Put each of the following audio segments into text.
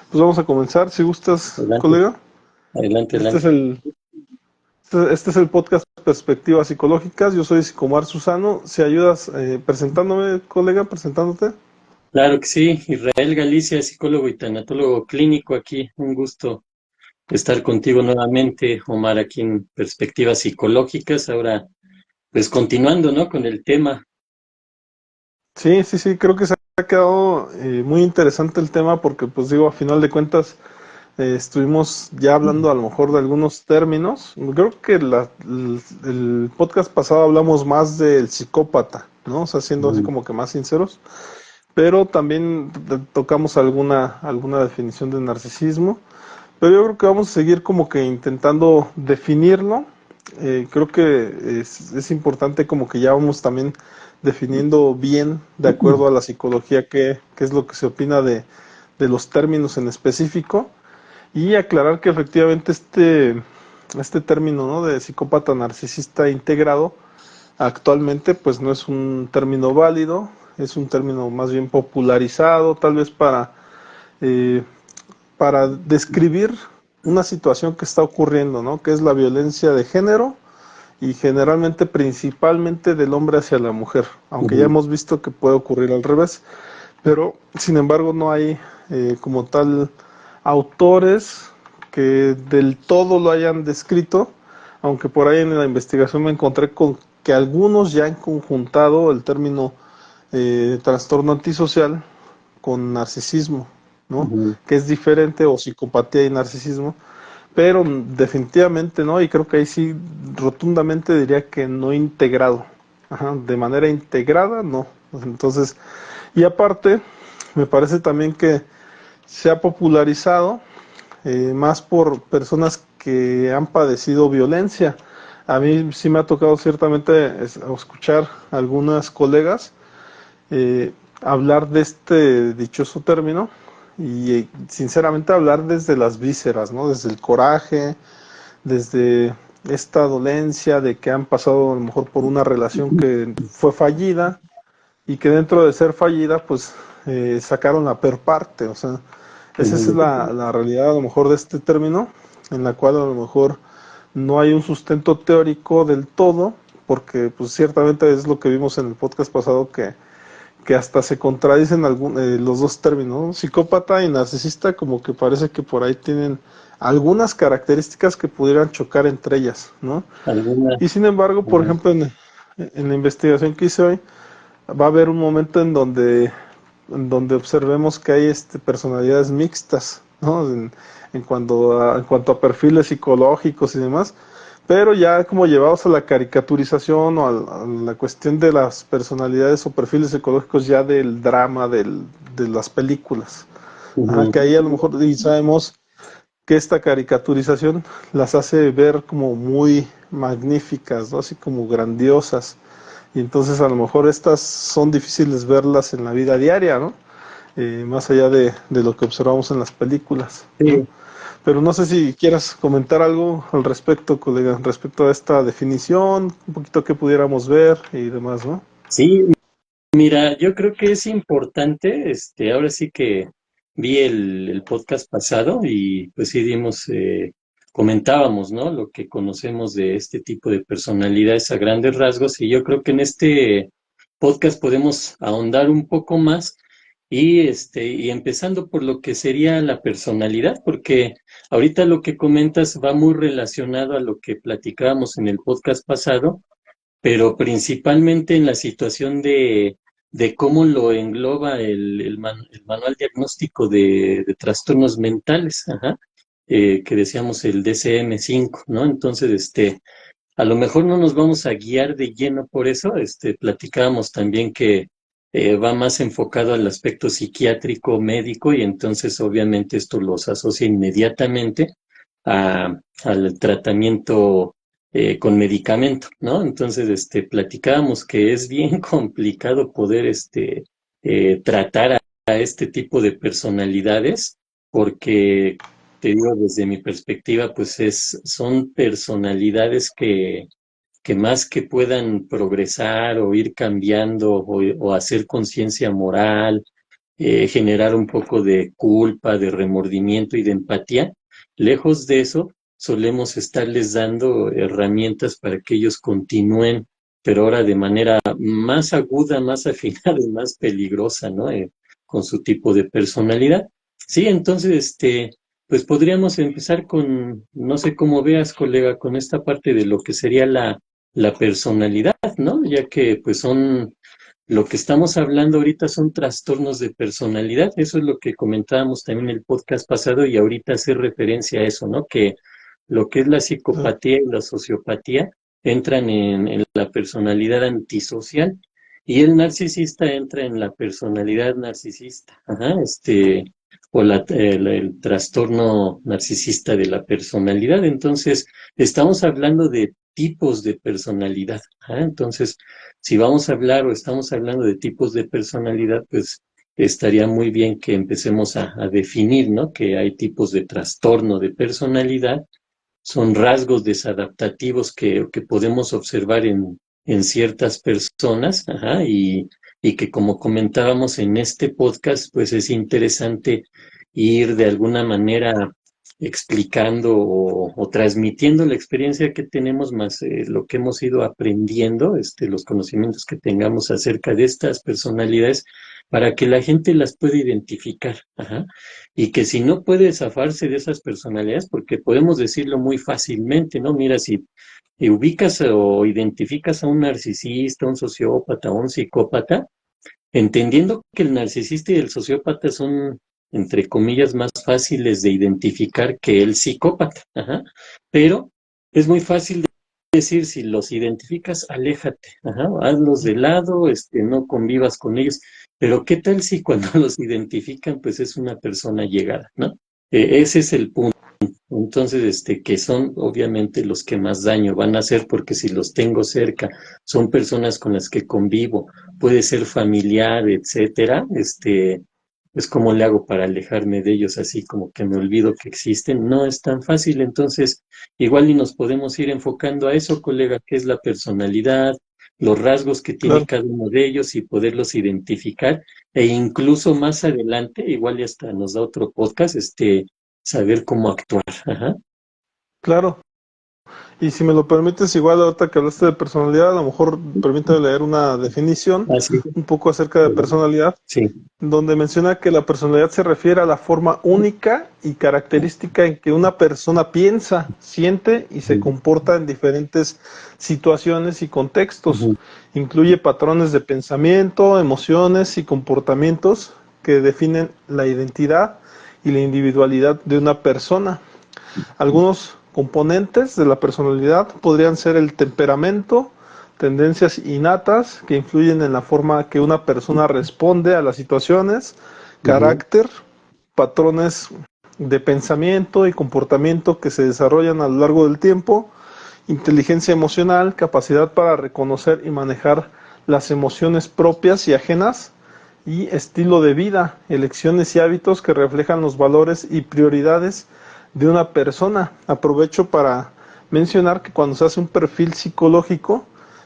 Pues vamos a comenzar, si gustas, Adelante, colega. adelante, Este es adelante. el, este es el podcast Perspectivas Psicológicas. Yo soy Psicomar Susano. Si ayudas presentándome, colega, presentándote. Claro que sí, Israel Galicia, psicólogo y tanatólogo clínico aquí. Un gusto estar contigo nuevamente, Omar, aquí en Perspectivas Psicológicas. Ahora, pues continuando, ¿no? Con el tema. Sí, sí, sí, creo que se ha quedado muy interesante el tema porque, pues digo, a final de cuentas, estuvimos ya hablando a lo mejor de algunos términos. Creo que el podcast pasado hablamos más del psicópata, ¿no? O sea, siendo así Mm, como que más sinceros. Pero también tocamos alguna definición de narcisismo. Pero yo creo que vamos a seguir como que intentando definirlo. Creo que es importante como que ya vamos también definiendo bien, de acuerdo a la psicología, qué es lo que se opina de los términos en específico. Y aclarar que efectivamente este término, ¿no?, de psicópata narcisista integrado actualmente pues no es un término válido, es un término más bien popularizado, tal vez eh, para describir una situación que está ocurriendo, ¿no? Que es la violencia de género y generalmente principalmente del hombre hacia la mujer, aunque ya ujú, hemos visto que puede ocurrir al revés, pero sin embargo no hay como tal autores que del todo lo hayan descrito, aunque por ahí en la investigación me encontré con que algunos ya han conjuntado el término trastorno antisocial con narcisismo, ¿no? ujú. Que es diferente, o psicopatía y narcisismo, pero definitivamente no, y creo que ahí sí rotundamente diría que no integrado. Ajá, de manera integrada, no. Entonces, y aparte, me parece también que se ha popularizado más por personas que han padecido violencia. A mí sí me ha tocado ciertamente escuchar a algunas colegas hablar de este dichoso término y sinceramente hablar desde las vísceras, ¿no? Desde el coraje, desde esta dolencia de que han pasado a lo mejor por una relación que fue fallida y que dentro de ser fallida pues sacaron la peor parte, o sea, esa es Ujú. la realidad a lo mejor de este término, en la cual a lo mejor no hay un sustento teórico del todo, porque pues ciertamente es lo que vimos en el podcast pasado que hasta se contradicen los dos términos, ¿no? Psicópata y narcisista, como que parece que por ahí tienen algunas características que pudieran chocar entre ellas, ¿no? ¿Alguna? Y sin embargo, por Ujú. ejemplo, en la investigación que hice hoy, va a haber un momento en donde observemos que hay personalidades mixtas, ¿no? En cuanto a perfiles psicológicos y demás, pero ya como llevados a la caricaturización o a la cuestión de las personalidades o perfiles psicológicos ya del drama de las películas. Ajá, Ujú. que ahí a lo mejor y sabemos que esta caricaturización las hace ver como muy magníficas, ¿no? Así como grandiosas. Y entonces a lo mejor estas son difíciles verlas en la vida diaria, ¿no? Más allá de lo que observamos en las películas, ¿no? Sí, Pero no sé si quieras comentar algo al respecto, colega, respecto a esta definición, un poquito que pudiéramos ver y demás, ¿no? sí, mira, yo creo que es importante, ahora sí que vi el podcast pasado y pues sí dimos, comentábamos, ¿no? Lo que conocemos de este tipo de personalidades a grandes rasgos y yo creo que en este podcast podemos ahondar un poco más y empezando por lo que sería la personalidad, porque ahorita lo que comentas va muy relacionado a lo que platicábamos en el podcast pasado, pero principalmente en la situación de cómo lo engloba el manual diagnóstico de trastornos mentales, ajá, que decíamos el DCM-5, ¿no? Entonces, a lo mejor no nos vamos a guiar de lleno por eso, platicábamos también que va más enfocado al aspecto psiquiátrico médico y entonces obviamente esto los asocia inmediatamente al tratamiento con medicamento, ¿no? Entonces, platicábamos que es bien complicado poder, tratar a este tipo de personalidades, porque, te digo, desde mi perspectiva, pues son personalidades que más que puedan progresar o ir cambiando o hacer conciencia moral, generar un poco de culpa, de remordimiento y de empatía. Lejos de eso, solemos estarles dando herramientas para que ellos continúen, pero ahora de manera más aguda, más afinada y más peligrosa, ¿no? Con su tipo de personalidad. Sí, entonces, pues podríamos empezar con, no sé cómo veas, colega, con esta parte de lo que sería la personalidad, ¿no? Ya que pues son, lo que estamos hablando ahorita son trastornos de personalidad, eso es lo que comentábamos también en el podcast pasado y ahorita hacer referencia a eso, ¿no? Que lo que es la Claro, psicopatía y la sociopatía entran en la personalidad antisocial y el narcisista entra en la personalidad narcisista, ajá, o el trastorno narcisista de la personalidad. Entonces, estamos hablando de tipos de personalidad, ajá. Entonces, si vamos a hablar o estamos hablando de tipos de personalidad, pues estaría muy bien que empecemos a definir, ¿no? Que hay tipos de trastorno de personalidad, son rasgos desadaptativos que podemos observar en ciertas personas, ajá, y que como comentábamos en este podcast, pues es interesante ir de alguna manera explicando o transmitiendo la experiencia que tenemos más lo que hemos ido aprendiendo, los conocimientos que tengamos acerca de estas personalidades para que la gente las pueda identificar, ajá, y que si no puede zafarse de esas personalidades, porque podemos decirlo muy fácilmente, ¿no? Mira, si ubicas o identificas a un narcisista, un sociópata, un psicópata, entendiendo que el narcisista y el sociópata son, entre comillas, más fáciles de identificar que el psicópata, ajá. Pero es muy fácil decir, si los identificas, aléjate, ajá, hazlos de lado, no convivas con ellos. Pero ¿qué tal si cuando los identifican, pues es una persona llegada, ¿no? Ese es el punto. Entonces, que son obviamente los que más daño van a hacer, porque si los tengo cerca, son personas con las que convivo, puede ser familiar, etcétera, pues cómo le hago para alejarme de ellos, así como que me olvido que existen, no es tan fácil. Entonces, igual y nos podemos ir enfocando a eso, colega, que es la personalidad, los rasgos que tiene claro. cada uno de ellos y poderlos identificar, e incluso más adelante, igual y hasta nos da otro podcast, saber cómo actuar. Ajá. Claro. Y si me lo permites, igual ahorita que hablaste de personalidad, a lo mejor permítame leer una definición Ah, sí. un poco acerca de personalidad, Sí. donde menciona que la personalidad se refiere a la forma única y característica en que una persona piensa, siente y se comporta en diferentes situaciones y contextos. Ujú, Incluye patrones de pensamiento, emociones y comportamientos que definen la identidad y la individualidad de una persona. Algunos componentes de la personalidad podrían ser el temperamento, tendencias innatas que influyen en la forma que una persona responde a las situaciones, ujú, carácter, patrones de pensamiento y comportamiento que se desarrollan a lo largo del tiempo, inteligencia emocional, capacidad para reconocer y manejar las emociones propias y ajenas, y estilo de vida, elecciones y hábitos que reflejan los valores y prioridades de una persona. Aprovecho para mencionar que cuando se hace un perfil psicológico,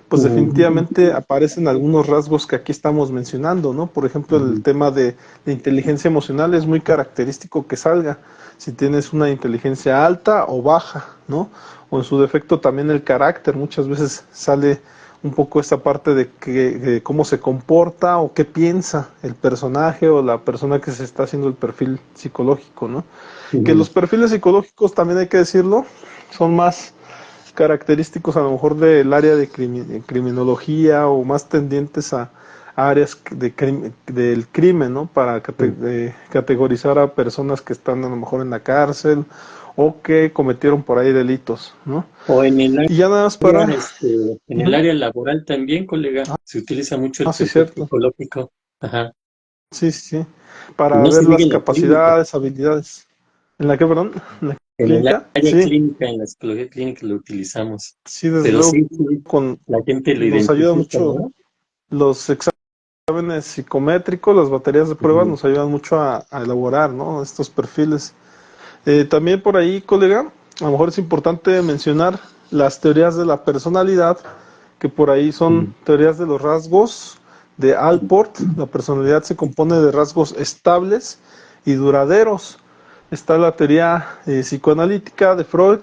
pues ujú, definitivamente aparecen algunos rasgos que aquí estamos mencionando, ¿no? Por ejemplo, el ujú, tema de inteligencia emocional es muy característico que salga, si tienes una inteligencia alta o baja, ¿no? O en su defecto también el carácter, muchas veces sale un poco esta parte de cómo se comporta o qué piensa el personaje o la persona que se está haciendo el perfil psicológico, ¿no? Que ujú. los perfiles psicológicos, también hay que decirlo, son más característicos a lo mejor del área de criminología o más tendientes a áreas del crimen, ¿no? Para categorizar a personas que están a lo mejor en la cárcel o que cometieron por ahí delitos, ¿no? O en el Y ya nada más área, para... en el Ujú. área laboral también, colega, se utiliza mucho el Ah, sí, perfil cierto. psicológico. Ajá. Sí, sí, sí. Y Para no ver se diga las en la clínica. capacidades, habilidades. ¿En la que, perdón? ¿En la En el clínica? área Sí, clínica, en la psicología clínica lo utilizamos. sí, desde Pero luego sí, sí, con, la gente lo nos ayuda identifica, mucho ¿no? los exámenes psicométricos, las baterías de pruebas Ujú, nos ayudan mucho a elaborar, ¿no? Estos perfiles. También por ahí, colega, a lo mejor es importante mencionar las teorías de la personalidad, que por ahí son ujú, teorías de los rasgos de Allport, la personalidad se compone de rasgos estables y duraderos. Está la teoría psicoanalítica de Freud,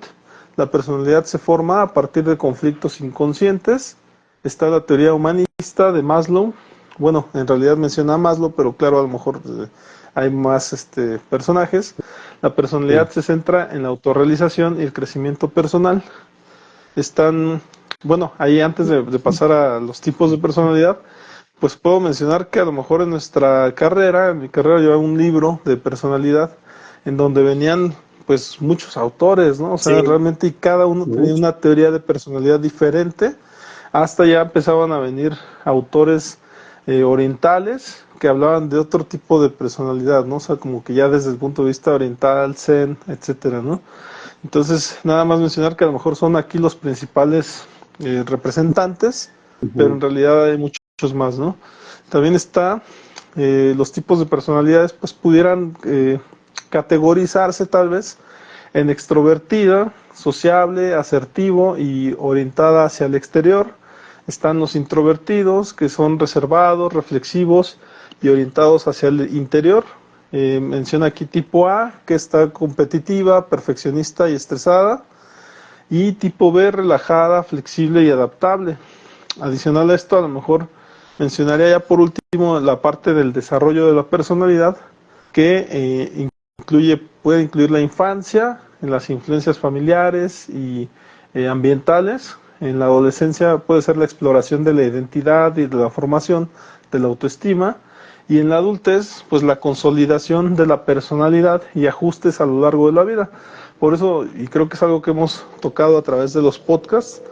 la personalidad se forma a partir de conflictos inconscientes. Está la teoría humanista de Maslow. Bueno, en realidad menciona a Maslow, pero claro, a lo mejor hay más personajes. La personalidad se centra en la autorrealización y el crecimiento personal. Están, bueno, ahí antes de pasar a los tipos de personalidad, pues puedo mencionar que a lo mejor en nuestra carrera, en mi carrera llevaba un libro de personalidad en donde venían pues muchos autores, ¿no? O sea, Sí, realmente y cada uno tenía mucho. una teoría de personalidad diferente, hasta ya empezaban a venir autores orientales que hablaban de otro tipo de personalidad, ¿no? O sea, como que ya desde el punto de vista oriental, zen, etcétera, ¿no? Entonces, nada más mencionar que a lo mejor son aquí los principales representantes, pero en Ujú. realidad hay muchos más, ¿no? También está los tipos de personalidades, pues pudieran categorizarse tal vez en extrovertida, sociable, asertivo y orientada hacia el exterior. Están los introvertidos, que son reservados, reflexivos y orientados hacia el interior. Menciona aquí tipo A, que está competitiva, perfeccionista y estresada. Y tipo B, relajada, flexible y adaptable. Adicional a esto, a lo mejor mencionaría ya por último la parte del desarrollo de la personalidad, que puede incluir la infancia, en las influencias familiares y ambientales. En la adolescencia puede ser la exploración de la identidad y de la formación de la autoestima. Y en la adultez, pues la consolidación de la personalidad y ajustes a lo largo de la vida. Por eso, y creo que es algo que hemos tocado a través de los podcasts,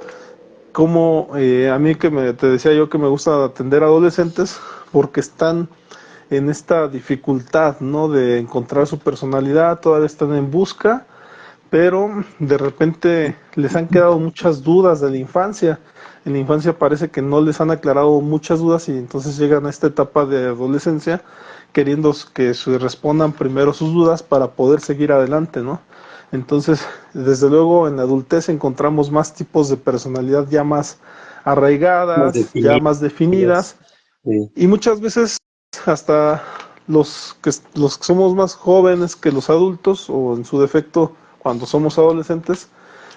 como a mí te decía yo que me gusta atender a adolescentes porque están en esta dificultad, ¿no? De encontrar su personalidad, todavía están en busca, pero de repente les han quedado muchas dudas de la infancia. En la infancia parece que no les han aclarado muchas dudas y entonces llegan a esta etapa de adolescencia queriendo que se respondan primero sus dudas para poder seguir adelante, ¿no? Entonces, desde luego en la adultez encontramos más tipos de personalidad ya más Más arraigadas, ya más definidas. definidas Sí. y muchas veces hasta los que somos más jóvenes que los adultos o en su defecto cuando somos adolescentes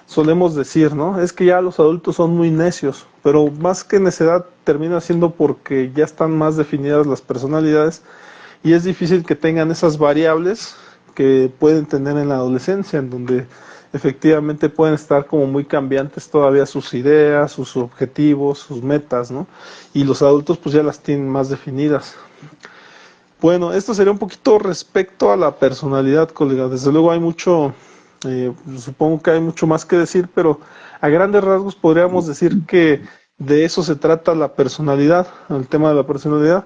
solemos decir, ¿no? Es que ya los adultos son muy necios, pero más que necedad termina siendo porque ya están más definidas las personalidades y es difícil que tengan esas variables que pueden tener en la adolescencia, en donde efectivamente pueden estar como muy cambiantes todavía sus ideas, sus objetivos, sus metas, ¿no? Y los adultos pues ya las tienen más definidas. Bueno, esto sería un poquito respecto a la personalidad, colega. Desde luego hay mucho, supongo que hay mucho más que decir, pero a grandes rasgos podríamos decir que de eso se trata la personalidad, el tema de la personalidad.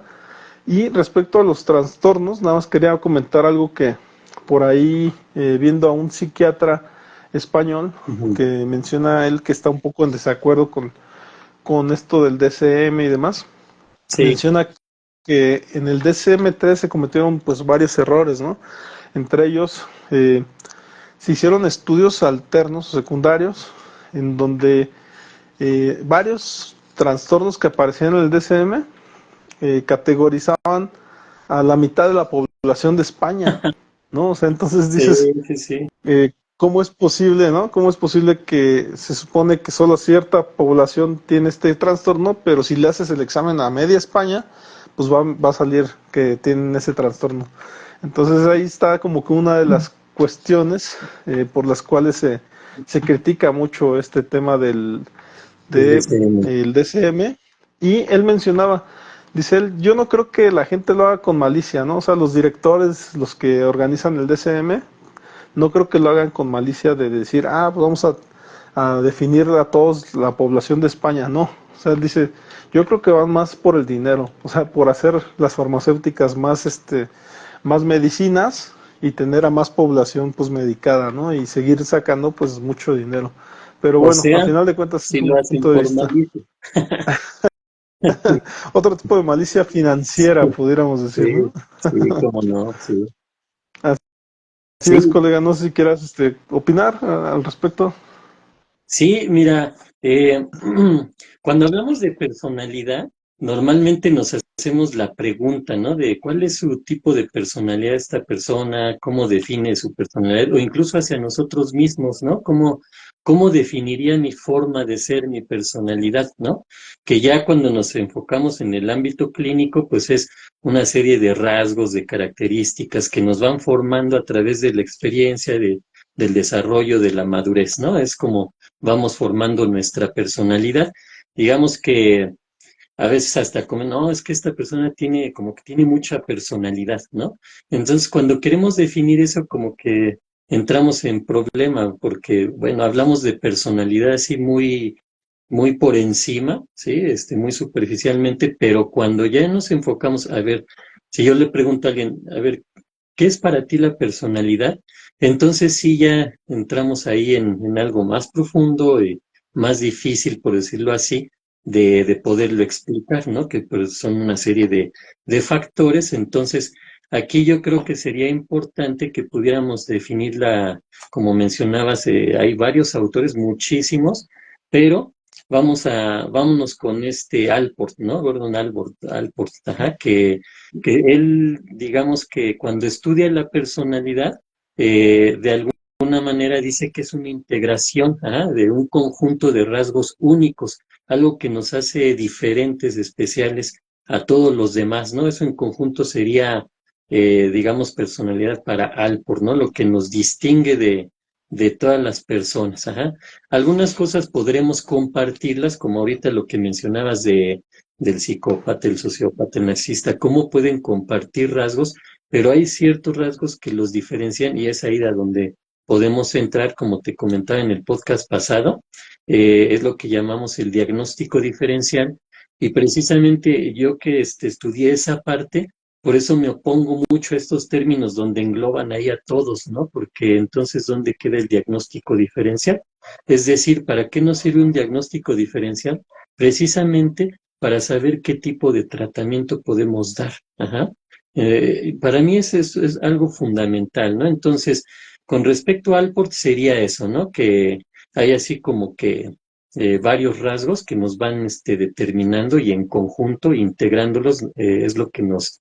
Y respecto a los trastornos, nada más quería comentar algo que por ahí, viendo a un psiquiatra español, Ujú. que menciona él que está un poco en desacuerdo con esto del DCM y demás, Sí. menciona que en el DCM-3 se cometieron pues varios errores, ¿no? Entre ellos, se hicieron estudios alternos o secundarios en donde varios trastornos que aparecían en el DCM categorizaban a la mitad de la población de España, ¿no? O sea, entonces Sí, dices, sí, sí. ¿cómo es posible, no? ¿Cómo es posible que se supone que solo cierta población tiene este trastorno, pero si le haces el examen a media España, pues va a salir que tienen ese trastorno? Entonces ahí está como que una de las cuestiones por las cuales se critica mucho este tema El de DCM. el DCM y él mencionaba, dice él, yo no creo que la gente lo haga con malicia, ¿no? O sea, los directores, los que organizan el DCM, no creo que lo hagan con malicia de decir, pues vamos a definir a todos la población de España, no. O sea, él dice, yo creo que van más por el dinero, o sea, por hacer las farmacéuticas más medicinas y tener a más población pues medicada, ¿no? Y seguir sacando pues mucho dinero. Pero O bueno, a sea, final de cuentas es si un lo hacen punto de por vista. malicia. Otro tipo de malicia financiera, Sí, pudiéramos decir, sí, ¿no? sí, cómo no, sí. Así es, Sí, colega, no sé si quieras opinar al respecto. sí, mira, cuando hablamos de personalidad, normalmente nos hacemos la pregunta, ¿no? De cuál es su tipo de personalidad esta persona, cómo define su personalidad, o incluso hacia nosotros mismos, ¿no? ¿Cómo definiría mi forma de ser, mi personalidad, ¿no? Que ya cuando nos enfocamos en el ámbito clínico, pues es una serie de rasgos, de características que nos van formando a través de la experiencia, del desarrollo, de la madurez, ¿no? Es como vamos formando nuestra personalidad. Digamos que a veces hasta como, no, es que esta persona tiene, como que tiene mucha personalidad, ¿no? Entonces, cuando queremos definir eso, como que entramos en problema, porque, bueno, hablamos de personalidad así muy por encima, ¿sí? Muy superficialmente, pero cuando ya nos enfocamos, a ver, si yo le pregunto a alguien, a ver, ¿qué es para ti la personalidad? Entonces sí ya entramos ahí en algo más profundo y más difícil, por decirlo así, de poderlo explicar, ¿no? Que pues, son una serie de factores. Entonces, aquí yo creo que sería importante que pudiéramos definirla, como mencionabas, hay varios autores, muchísimos, pero vámonos con este Alport, ¿no? Gordon Alport, ajá, que él, digamos que cuando estudia la personalidad, de alguna manera dice que es una integración, ajá, de un conjunto de rasgos únicos, algo que nos hace diferentes, especiales a todos los demás, ¿no? Eso en conjunto sería, digamos, personalidad para Alport, ¿no? Lo que nos distingue de todas las personas, ajá. Algunas cosas podremos compartirlas, como ahorita lo que mencionabas del psicópata, el sociópata, el narcisista, cómo pueden compartir rasgos, pero hay ciertos rasgos que los diferencian y es ahí a donde podemos entrar, como te comentaba en el podcast pasado, es lo que llamamos el diagnóstico diferencial y precisamente yo que estudié esa parte, por eso me opongo mucho a estos términos donde engloban ahí a todos, ¿no? Porque entonces, ¿dónde queda el diagnóstico diferencial? Es decir, ¿para qué nos sirve un diagnóstico diferencial? Precisamente para saber qué tipo de tratamiento podemos dar. Ajá. Para mí es algo fundamental, ¿no? Entonces, con respecto al Alport sería eso, ¿no? Que hay así como que varios rasgos que nos van determinando y en conjunto, integrándolos, es lo que nos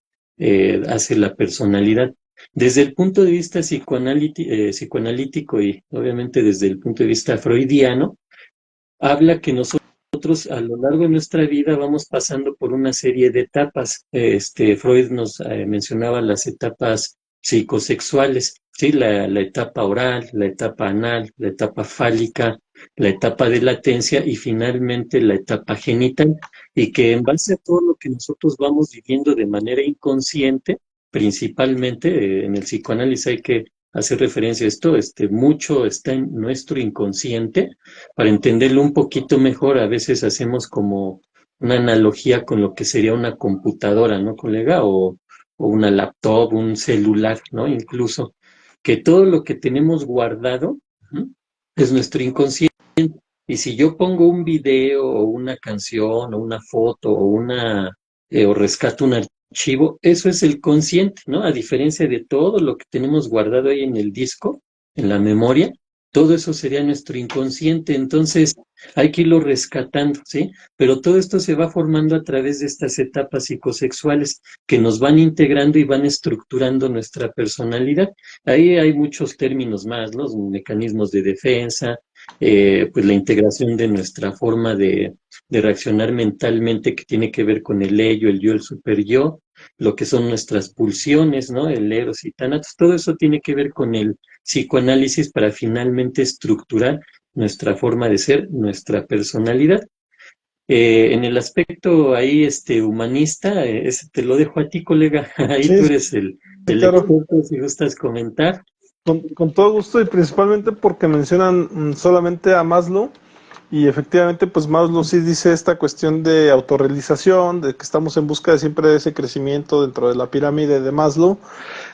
hace la personalidad. Desde el punto de vista psicoanalítico y obviamente desde el punto de vista freudiano, habla que nosotros a lo largo de nuestra vida vamos pasando por una serie de etapas. Freud nos mencionaba las etapas psicosexuales, ¿sí? La etapa oral, la etapa anal, la etapa fálica, la etapa de latencia y finalmente la etapa genital. Y que en base a todo lo que nosotros vamos viviendo de manera inconsciente, principalmente en el psicoanálisis hay que hacer referencia a esto, mucho está en nuestro inconsciente para entenderlo un poquito mejor, a veces hacemos como una analogía con lo que sería una computadora, ¿no, colega? O una laptop, un celular, ¿no? Incluso, que todo lo que tenemos guardado, ¿no? Es nuestro inconsciente. Y si yo pongo un video o una canción o una foto o rescato un archivo, eso es el consciente, ¿no? A diferencia de todo lo que tenemos guardado ahí en el disco, en la memoria, todo eso sería nuestro inconsciente. Entonces, hay que irlo rescatando, ¿sí? Pero todo esto se va formando a través de estas etapas psicosexuales que nos van integrando y van estructurando nuestra personalidad. Ahí hay muchos términos más, ¿no? Los mecanismos de defensa, pues la integración de nuestra forma de reaccionar mentalmente que tiene que ver con el ello, el yo, el superyo, lo que son nuestras pulsiones, ¿no? El eros y tánatos, todo eso tiene que ver con el psicoanálisis para finalmente estructurar nuestra forma de ser, nuestra personalidad. En el aspecto ahí humanista, te lo dejo a ti, colega, ahí tú Sí, eres sí, el claro. experto, si gustas comentar. Con todo gusto y principalmente porque mencionan solamente a Maslow y efectivamente pues Maslow sí dice esta cuestión de autorrealización, de que estamos en busca de siempre de ese crecimiento dentro de la pirámide de Maslow,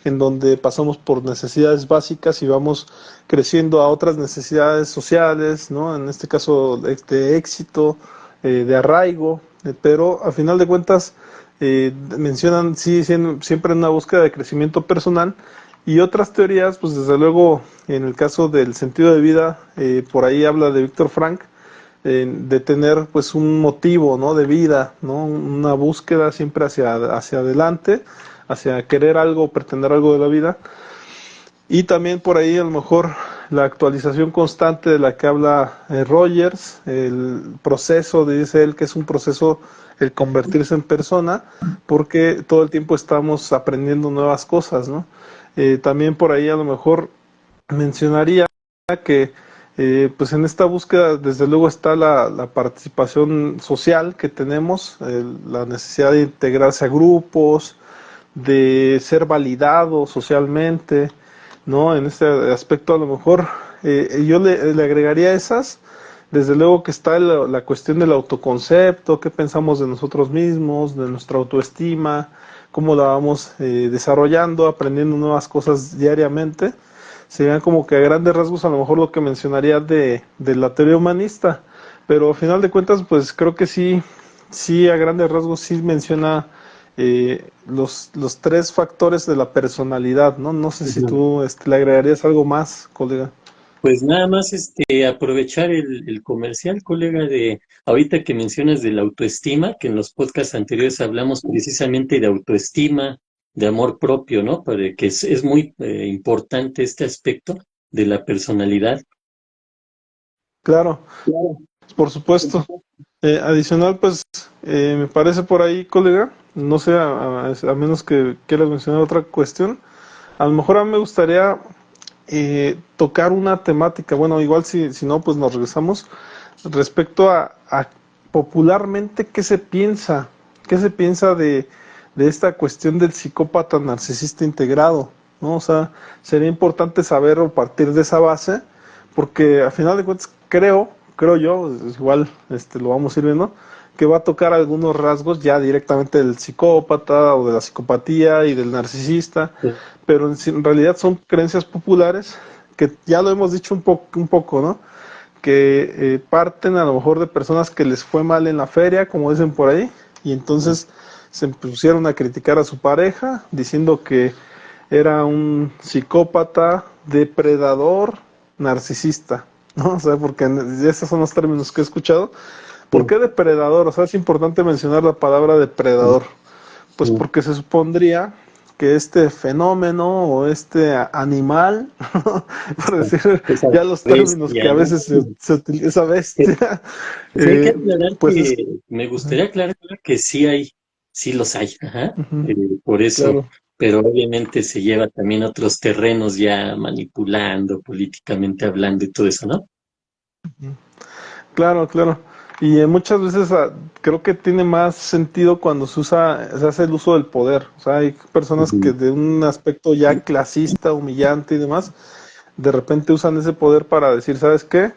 en donde pasamos por necesidades básicas y vamos creciendo a otras necesidades sociales, ¿no? En este caso de éxito, de arraigo, pero a final de cuentas mencionan sí siempre una búsqueda de crecimiento personal y otras teorías, pues desde luego en el caso del sentido de vida, por ahí habla de Víctor Frank, de tener pues un motivo, ¿no? De vida, ¿no? Una búsqueda siempre hacia adelante, hacia querer algo, pretender algo de la vida. Y también por ahí a lo mejor la actualización constante de la que habla Rogers, el proceso, dice él que es un proceso el convertirse en persona, porque todo el tiempo estamos aprendiendo nuevas cosas, ¿no? También por ahí a lo mejor mencionaría que pues en esta búsqueda desde luego está la participación social que tenemos, la necesidad de integrarse a grupos, de ser validado socialmente, ¿no? En este aspecto a lo mejor yo le agregaría esas, desde luego que está la cuestión del autoconcepto, qué pensamos de nosotros mismos, de nuestra autoestima, cómo la vamos desarrollando, aprendiendo nuevas cosas diariamente. Serían como que a grandes rasgos a lo mejor lo que mencionaría de la teoría humanista, pero a final de cuentas pues creo que sí a grandes rasgos sí menciona los tres factores de la personalidad, ¿no? No sé si Ujú. tú le agregarías algo más, colega. Pues nada más aprovechar el comercial, colega, de ahorita que mencionas de la autoestima, que en los podcasts anteriores hablamos precisamente de autoestima, de amor propio, ¿no? Para que es muy importante este aspecto de la personalidad. Claro, Claro. por supuesto. Adicional, pues me parece por ahí, colega, no sé, a menos que quieras mencionar otra cuestión, a lo mejor a mí me gustaría tocar una temática, bueno, igual si no, pues nos regresamos, respecto a popularmente qué se piensa de esta cuestión del psicópata narcisista integrado, ¿no? O sea, sería importante saber o partir de esa base, porque a final de cuentas creo yo, igual lo vamos a ir viendo, que va a tocar algunos rasgos ya directamente del psicópata o de la psicopatía y del narcisista, pero en realidad son creencias populares que ya lo hemos dicho un poco, ¿no? Que parten a lo mejor de personas que les fue mal en la feria, como dicen por ahí, y entonces se pusieron a criticar a su pareja, diciendo que era un psicópata, depredador, narcisista, ¿no? O sea, porque esos son los términos que he escuchado. ¿Por qué depredador? O sea, es importante mencionar la palabra depredador. Pues porque se supondría que este fenómeno o este animal, por decir Esa ya los términos que bestia, a ¿no? veces se utiliza, esa bestia, Sí, hay que aclarar pues es, me gustaría aclarar que sí los hay, ajá, uh-huh, por eso, claro, pero obviamente se lleva también a otros terrenos ya manipulando, políticamente hablando y todo eso, ¿no? claro. Y muchas veces creo que tiene más sentido cuando se hace el uso del poder. O sea, hay personas que Ujú. de un aspecto ya clasista, humillante y demás, de repente usan ese poder para decir, ¿sabes qué?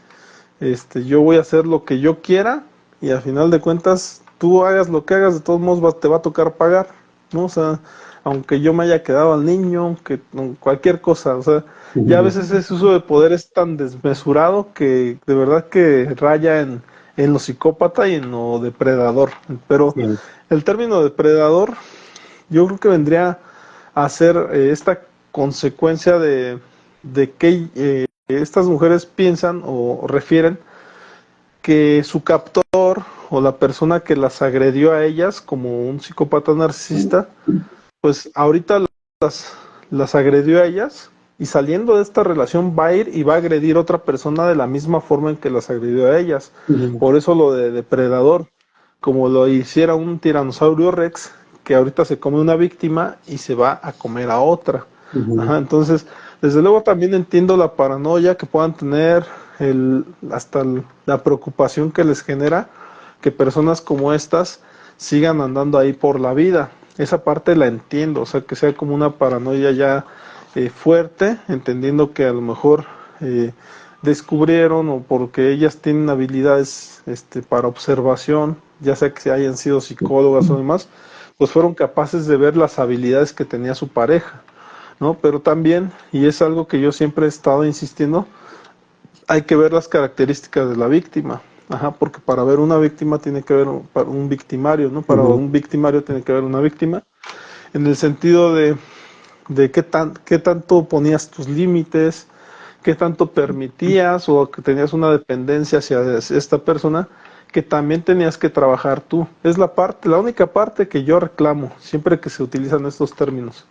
Yo voy a hacer lo que yo quiera y al final de cuentas tú hagas lo que hagas, de todos modos te va a tocar pagar, ¿no? O sea, aunque yo me haya quedado al niño, aunque cualquier cosa, o sea, ya a Ujú. veces ese uso de poder es tan desmesurado que de verdad que raya en lo psicópata y en lo depredador. Pero Sí. el término depredador yo creo que vendría a ser esta consecuencia de que estas mujeres piensan o refieren que su captor o la persona que las agredió a ellas como un psicópata narcisista, pues ahorita las agredió a ellas y saliendo de esta relación va a ir y va a agredir a otra persona de la misma forma en que las agredió a ellas. Ujú. Por eso lo de depredador, como lo hiciera un tiranosaurio rex que ahorita se come una víctima y se va a comer a otra. Ujú. Ajá, entonces, desde luego también entiendo la paranoia que puedan tener, la preocupación que les genera que personas como estas sigan andando ahí por la vida. Esa parte la entiendo, o sea, que sea como una paranoia ya fuerte, entendiendo que a lo mejor descubrieron o porque ellas tienen habilidades para observación, ya sea que hayan sido psicólogas o demás, pues fueron capaces de ver las habilidades que tenía su pareja, ¿no? Pero también, y es algo que yo siempre he estado insistiendo, hay que ver las características de la víctima. Ajá, porque para ver una víctima tiene que haber un victimario, ¿no? Para Ujú. un victimario tiene que haber una víctima, en el sentido de qué tanto ponías tus límites, qué tanto permitías o que tenías una dependencia hacia esta persona que también tenías que trabajar tú. Es la única parte que yo reclamo siempre que se utilizan estos términos,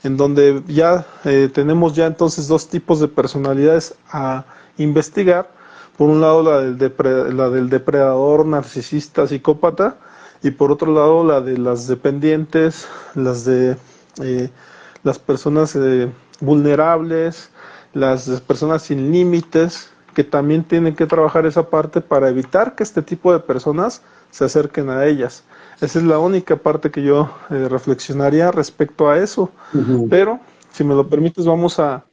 en donde ya tenemos ya entonces dos tipos de personalidades a investigar. Por un lado la del depredador narcisista psicópata, y por otro lado la de las dependientes, eh, las personas vulnerables, las personas sin límites, que también tienen que trabajar esa parte para evitar que este tipo de personas se acerquen a ellas. Esa es la única parte que yo reflexionaría respecto a eso. Pero, si me lo permites, vamos a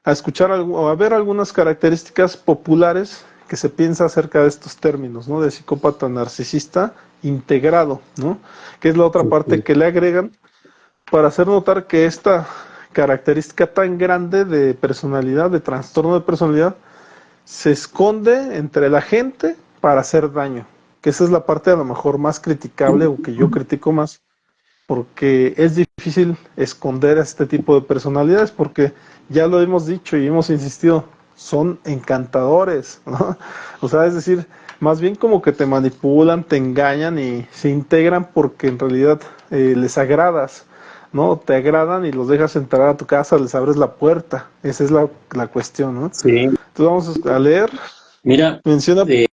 escuchar o a ver algunas características populares que se piensa acerca de estos términos, ¿no? De psicópata narcisista integrado, ¿no? Que es la otra parte que le agregan para hacer notar que esta característica tan grande de personalidad, de trastorno de personalidad, se esconde entre la gente para hacer daño. Que esa es la parte a lo mejor más criticable o que yo critico más, porque es difícil esconder a este tipo de personalidades, porque ya lo hemos dicho y hemos insistido, son encantadores, ¿no? O sea, es decir, más bien como que te manipulan, te engañan y se integran porque en realidad les agradas, ¿no? Te agradan y los dejas entrar a tu casa, les abres la puerta. Esa es la cuestión, ¿no? Sí, Entonces vamos a leer. mira, Menciona. eh,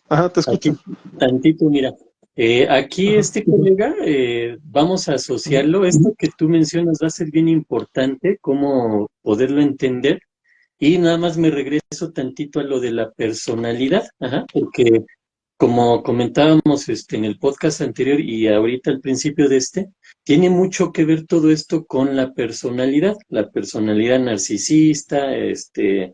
Ajá, te escucho. aquí tantito, mira. Aquí Ajá. este colega, vamos a Ujú. asociarlo. Esto que tú mencionas va a ser bien importante, cómo poderlo entender. Y nada más me regreso tantito a lo de la personalidad, ajá, porque como comentábamos en el podcast anterior y ahorita al principio de tiene mucho que ver todo esto con la personalidad narcisista, el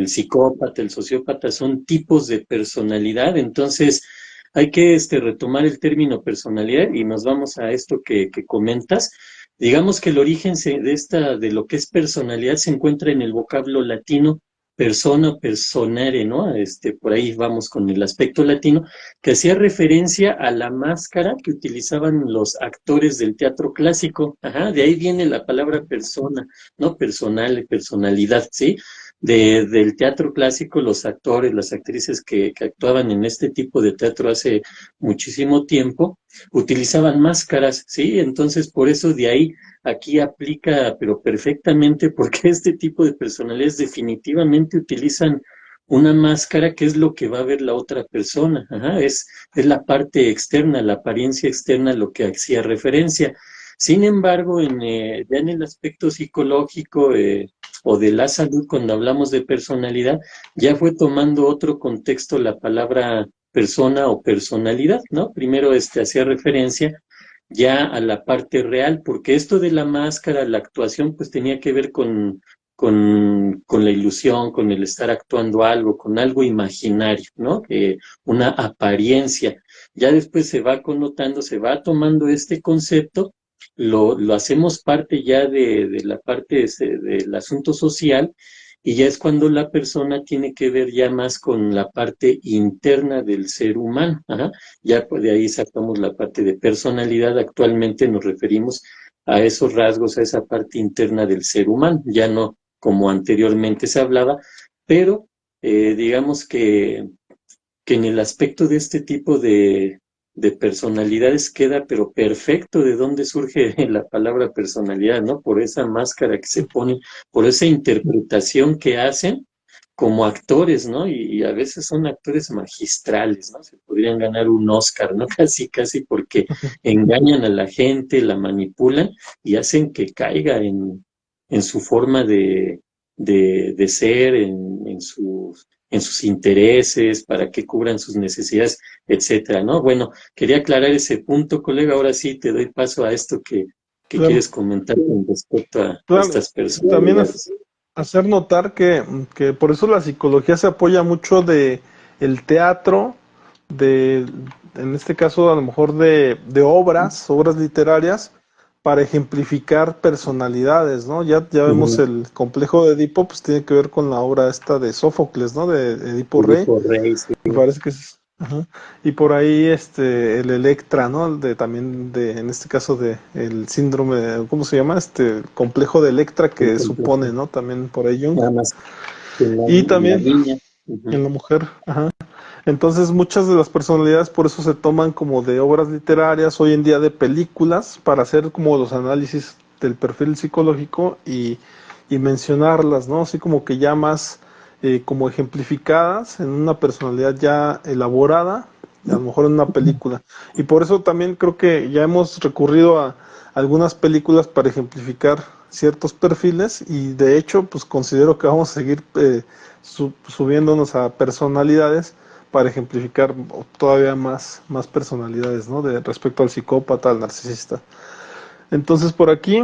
psicópata, el sociópata, son tipos de personalidad, entonces hay que retomar el término personalidad y nos vamos a esto que comentas. Digamos que el origen de lo que es personalidad se encuentra en el vocablo latino persona, personare, ¿no? Por ahí vamos con el aspecto latino, que hacía referencia a la máscara que utilizaban los actores del teatro clásico. Ajá, de ahí viene la palabra persona, ¿no? Personal, personalidad, ¿sí? Del teatro clásico, los actores, las actrices que actuaban en este tipo de teatro hace muchísimo tiempo, utilizaban máscaras, ¿sí? Entonces, por eso de ahí aquí aplica, pero perfectamente, porque este tipo de personalidades definitivamente utilizan una máscara que es lo que va a ver la otra persona. Ajá, es la parte externa, la apariencia externa, lo que hacía referencia. Sin embargo, ya en el aspecto psicológico o de la salud, cuando hablamos de personalidad, ya fue tomando otro contexto la palabra persona o personalidad, ¿no? Primero hacía referencia ya a la parte real, porque esto de la máscara, la actuación, pues tenía que ver con la ilusión, con el estar actuando algo, con algo imaginario, ¿no? Una apariencia. Ya después se va connotando, se va tomando este concepto, lo hacemos parte ya de la parte del asunto social, y ya es cuando la persona tiene que ver ya más con la parte interna del ser humano. Ajá. Ya de ahí sacamos la parte de personalidad. Actualmente nos referimos a esos rasgos, a esa parte interna del ser humano, ya no como anteriormente se hablaba, pero digamos que en el aspecto de este tipo de personalidades queda, pero perfecto de dónde surge la palabra personalidad, ¿no? Por esa máscara que se pone, por esa interpretación que hacen como actores, ¿no? Y a veces son actores magistrales, ¿no? Se podrían ganar un Oscar, ¿no? Casi, casi porque engañan a la gente, la manipulan y hacen que caiga en su forma de ser, en sus intereses, para que cubran sus necesidades, etcétera, ¿no? Bueno, quería aclarar ese punto, colega. Ahora sí te doy paso a esto que Claro, quieres comentar con respecto a claro. estas También personalidades. hacer notar que por eso la psicología se apoya mucho de el teatro, de, en este caso a lo mejor de obras literarias, para ejemplificar personalidades, ¿no? Ya vemos Ujú. el complejo de Edipo, pues tiene que ver con la obra esta de Sófocles, ¿no? De Edipo Rey. Edipo Rey, sí. Me parece que es. Ajá. Y por ahí el Electra, ¿no? También en este caso de el síndrome, ¿cómo se llama? Complejo de Electra el que supone, complejo. ¿no? También por ahí Jung. Nada más Y en la también niña. Ujú. en la mujer, ajá. Entonces muchas de las personalidades por eso se toman como de obras literarias, hoy en día de películas, para hacer como los análisis del perfil psicológico y mencionarlas, ¿no? Así como que ya más como ejemplificadas en una personalidad ya elaborada, a lo mejor en una película. Y por eso también creo que ya hemos recurrido a algunas películas para ejemplificar ciertos perfiles y de hecho pues considero que vamos a seguir subiéndonos a personalidades para ejemplificar todavía más personalidades, ¿no? De respecto al psicópata, al narcisista. Entonces por aquí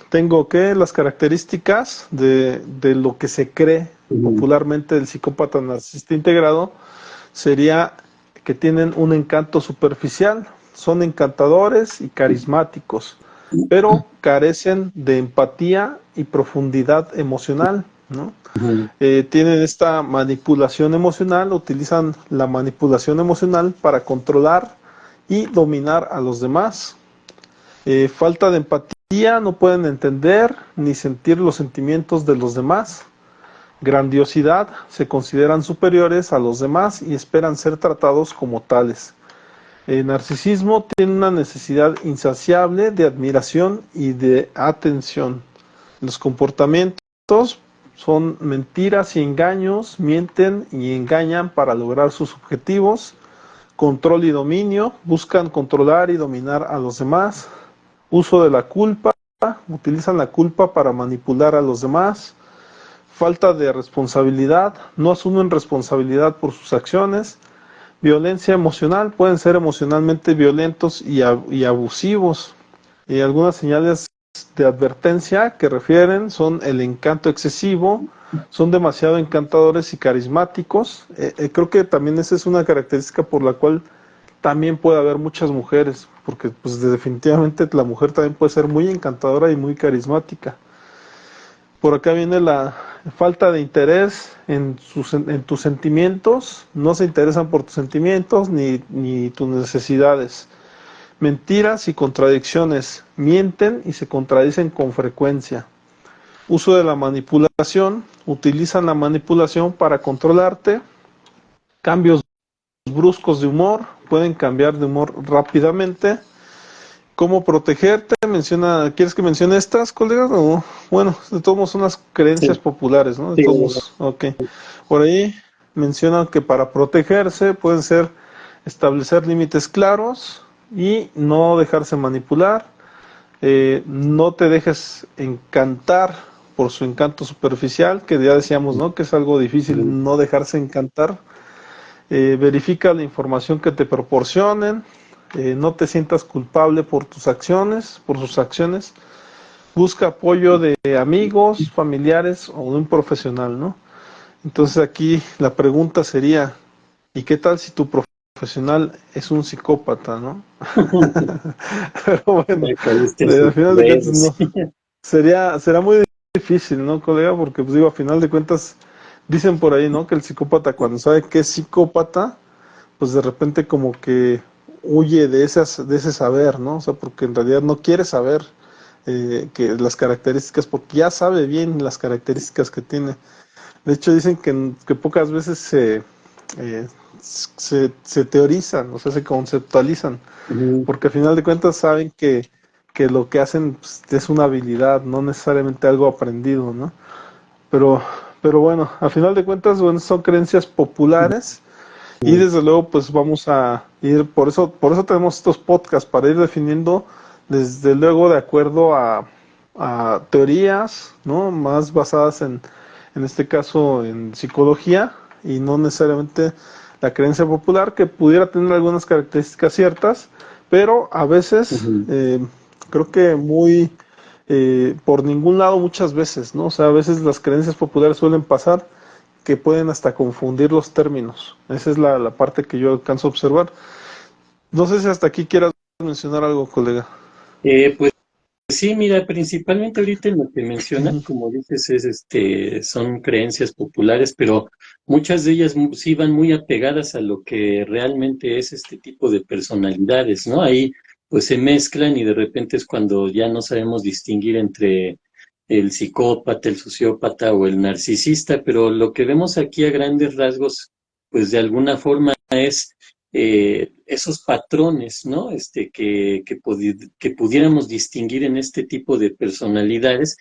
tengo que las características de lo que se cree Ujú. popularmente del psicópata narcisista integrado sería que tienen un encanto superficial, son encantadores y carismáticos, pero carecen de empatía y profundidad emocional, ¿no? Ujú. Tienen esta manipulación emocional, utilizan la manipulación emocional para controlar y dominar a los demás. Falta de empatía, no pueden entender ni sentir los sentimientos de los demás. Grandiosidad, se consideran superiores a los demás y esperan ser tratados como tales. Narcisismo tiene una necesidad insaciable de admiración y de atención. Los comportamientos son mentiras y engaños, mienten y engañan para lograr sus objetivos. Control y dominio, buscan controlar y dominar a los demás. Uso de la culpa, utilizan la culpa para manipular a los demás. Falta de responsabilidad, no asumen responsabilidad por sus acciones. Violencia emocional, pueden ser emocionalmente violentos y abusivos. Y algunas señales de advertencia que refieren son el encanto excesivo, son demasiado encantadores y carismáticos. Creo que también esa es una característica por la cual también puede haber muchas mujeres, porque pues definitivamente la mujer también puede ser muy encantadora y muy carismática. Por acá viene la falta de interés en tus sentimientos, no se interesan por tus sentimientos ni tus necesidades. Mentiras y contradicciones, mienten y se contradicen con frecuencia. Uso de la manipulación, utilizan la manipulación para controlarte. Cambios bruscos de humor, pueden cambiar de humor rápidamente. ¿Cómo protegerte? ¿Quieres que mencione estas, colegas? O, bueno, de todos modos son las creencias Sí, populares, ¿no? De sí, todos modos, ok. Por ahí mencionan que para protegerse pueden ser establecer límites claros y no dejarse manipular. No te dejes encantar por su encanto superficial, que ya decíamos, ¿no? Que es algo difícil no dejarse encantar. Verifica la información que te proporcionen. No te sientas culpable por tus acciones, por sus acciones. Busca apoyo de amigos, familiares o de un profesional, ¿no? Entonces aquí la pregunta sería, ¿y qué tal si tu profesional es un psicópata, no? Pero bueno, ya caíste en sus al final de cuentas redes. no. Será muy difícil, ¿no, colega? Porque pues digo, a final de cuentas dicen por ahí, ¿no? Que el psicópata cuando sabe que es psicópata, pues de repente como que huye de ese saber, ¿no? O sea, porque en realidad no quiere saber que las características, porque ya sabe bien las características que tiene. De hecho, dicen que pocas veces eh, se teorizan, o sea, se conceptualizan, Ujú. porque al final de cuentas saben que lo que hacen pues, es una habilidad, no necesariamente algo aprendido, ¿no? Pero, pero bueno, al final de cuentas, bueno, son creencias populares y Ujú. desde luego pues vamos a ir, por eso tenemos estos podcasts, para ir definiendo desde luego de acuerdo a teorías, ¿no? Más basadas en este caso en psicología y no necesariamente la creencia popular que pudiera tener algunas características ciertas, pero a veces Ujú. creo que muy por ningún lado muchas veces, ¿no? O sea, a veces las creencias populares suelen pasar que pueden hasta confundir los términos. Esa es la parte que yo alcanzo a observar. No sé si hasta aquí quieras mencionar algo, colega. Pues sí, mira, principalmente ahorita en lo que mencionas, Ujú. como dices, son creencias populares, pero muchas de ellas sí van muy apegadas a lo que realmente es este tipo de personalidades, ¿no? Ahí pues se mezclan y de repente es cuando ya no sabemos distinguir entre el psicópata, el sociópata o el narcisista, pero lo que vemos aquí a grandes rasgos, pues de alguna forma es esos patrones, ¿no? Que pudiéramos distinguir en este tipo de personalidades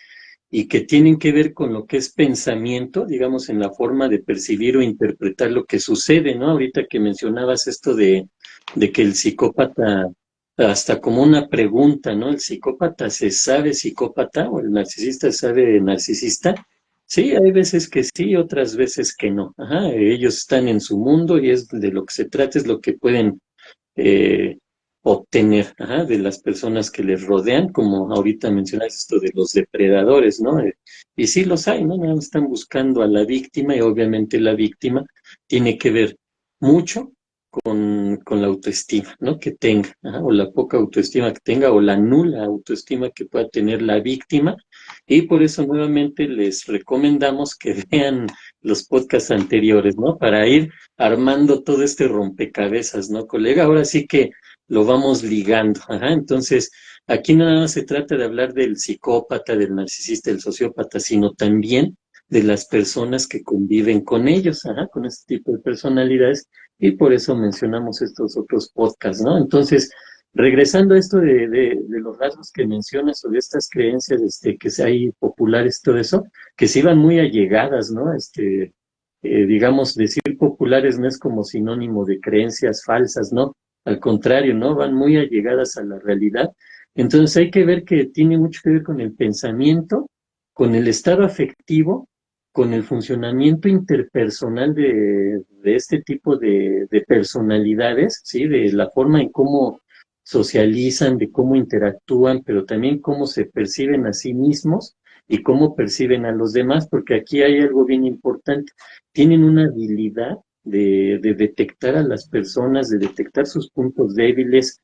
y que tienen que ver con lo que es pensamiento, digamos, en la forma de percibir o interpretar lo que sucede, ¿no? Ahorita que mencionabas esto de que el psicópata, hasta como una pregunta, ¿no? ¿El psicópata se sabe psicópata o el narcisista se sabe narcisista? Sí, hay veces que sí, otras veces que no. Ajá, ellos están en su mundo y es de lo que se trata, es lo que pueden eh, obtener, ajá, de las personas que les rodean, como ahorita mencionas esto de los depredadores, ¿no? Y sí los hay, ¿no? Nada más están buscando a la víctima y obviamente la víctima tiene que ver mucho con la autoestima, ¿no? Que tenga, ajá, o la poca autoestima que tenga, o la nula autoestima que pueda tener la víctima. Y por eso nuevamente les recomendamos que vean los podcasts anteriores, ¿no? Para ir armando todo este rompecabezas, ¿no, colega? Ahora sí que lo vamos ligando, ajá. Entonces, aquí no nada más se trata de hablar del psicópata, del narcisista, del sociópata, sino también de las personas que conviven con ellos, ajá, con este tipo de personalidades, y por eso mencionamos estos otros podcasts, ¿no? Entonces, regresando a esto de los rasgos que mencionas o de estas creencias que hay populares, todo eso, que se iban muy allegadas, ¿no? Digamos, decir populares no es como sinónimo de creencias falsas, ¿no? Al contrario, ¿no? Van muy allegadas a la realidad. Entonces hay que ver que tiene mucho que ver con el pensamiento, con el estado afectivo, con el funcionamiento interpersonal de este tipo de personalidades, ¿sí? De la forma en cómo socializan, de cómo interactúan, pero también cómo se perciben a sí mismos y cómo perciben a los demás, porque aquí hay algo bien importante. Tienen una habilidad de detectar a las personas, de detectar sus puntos débiles,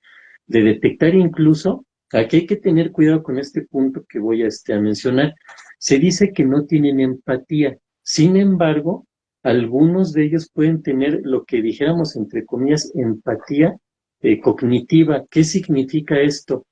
de detectar incluso, aquí hay que tener cuidado con este punto que voy a mencionar. Se dice que no tienen empatía, sin embargo, algunos de ellos pueden tener lo que dijéramos, entre comillas, empatía cognitiva. ¿Qué significa esto?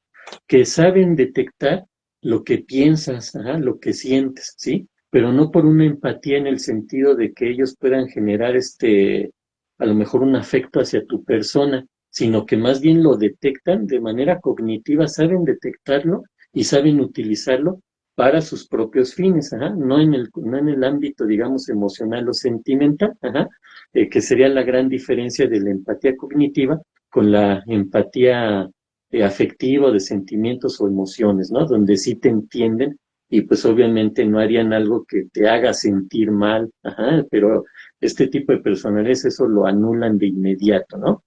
Que saben detectar lo que piensas, ajá, lo que sientes, ¿sí? Pero no por una empatía en el sentido de que ellos puedan generar a lo mejor un afecto hacia tu persona, sino que más bien lo detectan de manera cognitiva, saben detectarlo y saben utilizarlo para sus propios fines, ajá, no en el ámbito, digamos, emocional o sentimental, ajá, que sería la gran diferencia de la empatía cognitiva con la empatía afectivo, de sentimientos o emociones, ¿no? Donde sí te entienden y pues obviamente no harían algo que te haga sentir mal, ajá, pero este tipo de personales eso lo anulan de inmediato, ¿no?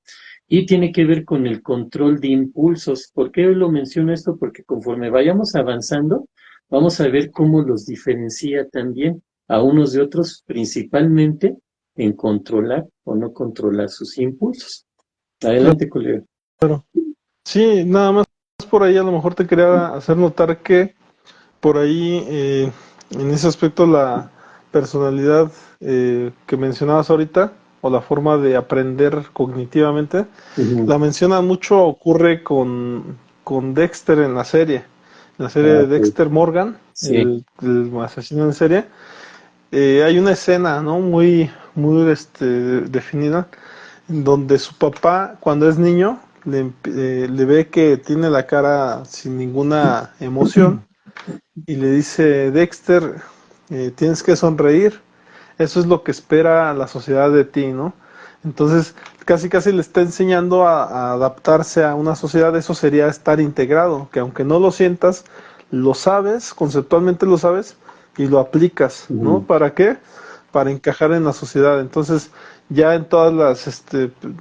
Y tiene que ver con el control de impulsos. ¿Por qué lo menciono esto? Porque conforme vayamos avanzando, vamos a ver cómo los diferencia también a unos de otros, principalmente en controlar o no controlar sus impulsos. Adelante, colega. Claro. Sí, nada más por ahí a lo mejor te quería hacer notar que por ahí en ese aspecto la personalidad que mencionabas ahorita o la forma de aprender cognitivamente, Ujú. la menciona mucho, ocurre con Dexter en la serie Ah, de ok. Dexter Morgan, Sí. el asesino en serie. Hay una escena, ¿no? Muy definida, donde su papá, cuando es niño, le ve que tiene la cara sin ninguna emoción y le dice, Dexter, tienes que sonreír, eso es lo que espera la sociedad de ti, ¿no? Entonces, casi casi le está enseñando a adaptarse a una sociedad, eso sería estar integrado, que aunque no lo sientas, lo sabes, conceptualmente lo sabes y lo aplicas, ¿no? Ujú. ¿Para qué? Para encajar en la sociedad. Entonces, ya en todas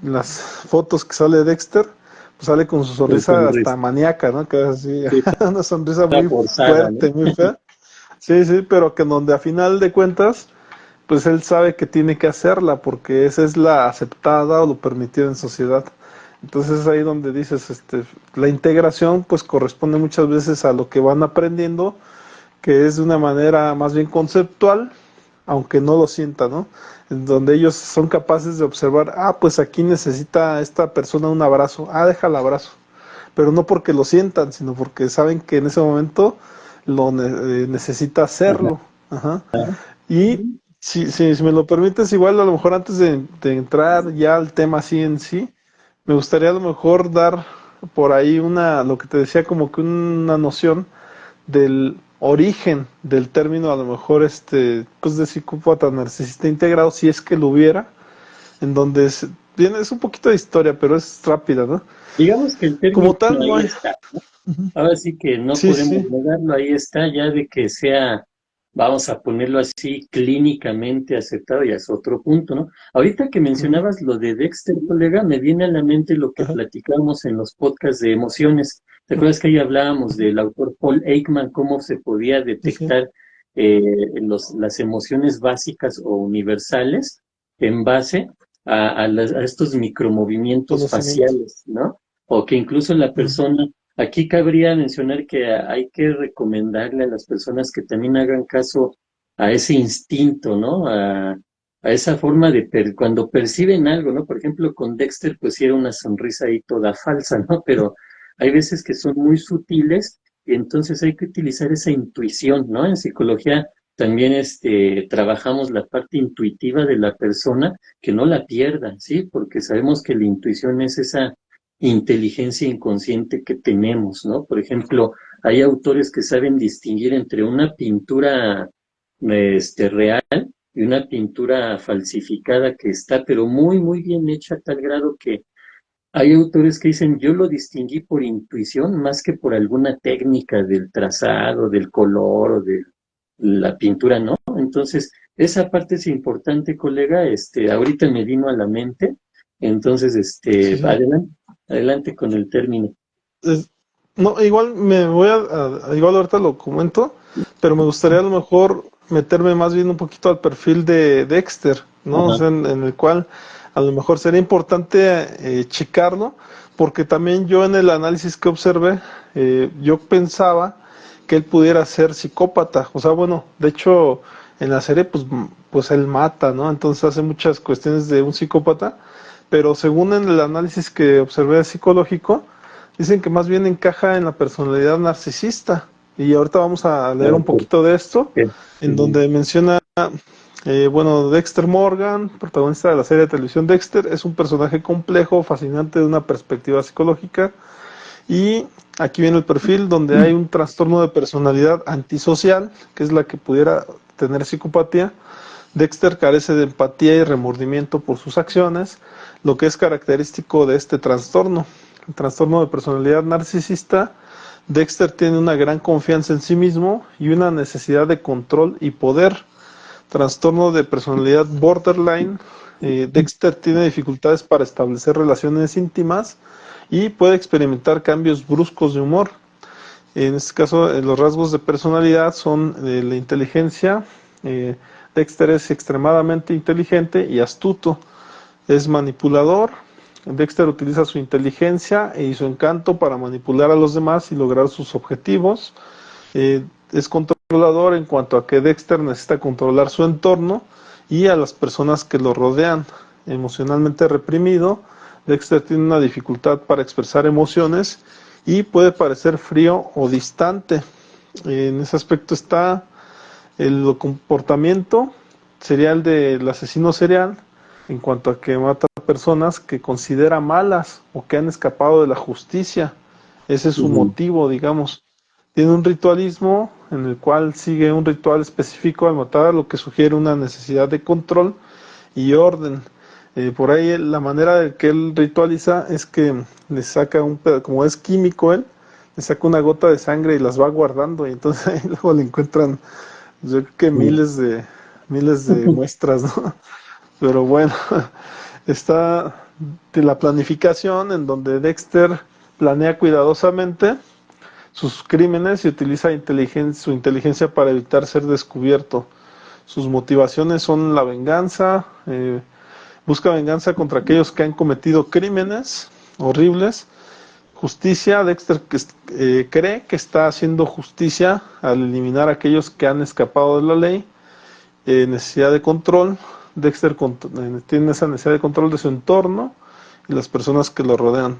las fotos que sale Dexter, pues sale con su Con sonrisa hasta sonrisa. maníaca, ¿no? Que es así, Sí, una sonrisa está muy forzada, ¿no? fuerte, muy fea. Sí, sí, pero que en donde a final de cuentas, pues él sabe que tiene que hacerla porque esa es la aceptada o lo permitido en sociedad. Entonces es ahí donde dices, la integración pues corresponde muchas veces a lo que van aprendiendo, que es de una manera más bien conceptual, aunque no lo sienta, ¿no? En donde ellos son capaces de observar, pues aquí necesita esta persona un abrazo, deja el abrazo, pero no porque lo sientan, sino porque saben que en ese momento necesita Ajá. hacerlo. Ajá. Y si me lo permites, igual a lo mejor antes de entrar ya al tema así en sí, me gustaría a lo mejor dar por ahí lo que te decía, como que una noción del origen del término, a lo mejor pues de psicópata narcisista integrado, si es que lo hubiera, en donde viene, es un poquito de historia, pero es rápida, ¿no? Digamos que el Como término tal, no ahí hay. está. Ahora sí que no Sí, podemos sí. negarlo, ahí está, ya de que sea, vamos a ponerlo así, clínicamente aceptado, ya es otro punto, ¿no? Ahorita que Ujú, mencionabas lo de Dexter, colega, me viene a la mente lo que ajá, platicábamos en los podcasts de emociones. ¿Te acuerdas que ahí hablábamos ujú, del autor Paul Ekman, cómo se podía sí, sí. detectar las emociones básicas o universales en base a estos micromovimientos Conocimiento. faciales, ¿no? O que incluso la Ujú. persona. Aquí cabría mencionar que hay que recomendarle a las personas que también hagan caso a ese instinto, ¿no? A esa forma de cuando perciben algo, ¿no? Por ejemplo, con Dexter, pues sí era una sonrisa ahí toda falsa, ¿no? Pero hay veces que son muy sutiles y entonces hay que utilizar esa intuición, ¿no? En psicología también trabajamos la parte intuitiva de la persona, que no la pierdan, ¿sí? Porque sabemos que la intuición es esa inteligencia inconsciente que tenemos, ¿no? Por ejemplo, hay autores que saben distinguir entre una pintura real y una pintura falsificada que está, pero muy, muy bien hecha a tal grado que hay autores que dicen, yo lo distinguí por intuición más que por alguna técnica del trazado, del color o de la pintura, ¿no? Entonces, esa parte es importante, colega, ahorita me vino a la mente, entonces, Sí, sí. adelante, adelante con el término. Es- no, igual me voy igual ahorita lo comento, pero me gustaría a lo mejor meterme más bien un poquito al perfil de Dexter, ¿no? O Ajá, sea, en el cual a lo mejor sería importante checarlo, porque también yo en el análisis que observé, yo pensaba que él pudiera ser psicópata, o sea, bueno, de hecho en la serie pues él mata, ¿no? Entonces hace muchas cuestiones de un psicópata, pero según en el análisis que observé psicológico, dicen que más bien encaja en la personalidad narcisista. Y ahorita vamos a leer un ok, poquito de esto, en ujú, donde menciona, bueno, Dexter Morgan, protagonista de la serie de televisión Dexter, es un personaje complejo, fascinante de una perspectiva psicológica. Y aquí viene el perfil donde hay un trastorno de personalidad antisocial, que es la que pudiera tener psicopatía. Dexter carece de empatía y remordimiento por sus acciones, lo que es característico de este trastorno. El trastorno de personalidad narcisista, Dexter tiene una gran confianza en sí mismo y una necesidad de control y poder. Trastorno de personalidad borderline, Dexter tiene dificultades para establecer relaciones íntimas y puede experimentar cambios bruscos de humor. En este caso, los rasgos de personalidad son la inteligencia. eh, Dexter es extremadamente inteligente y astuto. Es manipulador. Dexter utiliza su inteligencia y su encanto para manipular a los demás y lograr sus objetivos. Es controlador en cuanto a que Dexter necesita controlar su entorno y a las personas que lo rodean. Emocionalmente reprimido, Dexter tiene una dificultad para expresar emociones y puede parecer frío o distante. En ese aspecto está el comportamiento, sería el del asesino serial, en cuanto a que mata personas que considera malas o que han escapado de la justicia. Ese es su ujú. motivo, digamos. Tiene un ritualismo en el cual sigue un ritual específico al matar, lo que sugiere una necesidad de control y orden. Por ahí la manera de que él ritualiza es que le saca como es químico él, le saca una gota de sangre y las va guardando y entonces ahí luego le encuentran, yo creo que miles de muestras, ¿no? Pero bueno, está de la planificación en donde Dexter planea cuidadosamente sus crímenes y utiliza su inteligencia para evitar ser descubierto. Sus motivaciones son la venganza, busca venganza contra aquellos que han cometido crímenes horribles. Justicia, Dexter cree que está haciendo justicia al eliminar a aquellos que han escapado de la ley. necesidad de control. Dexter tiene esa necesidad de control de su entorno y las personas que lo rodean.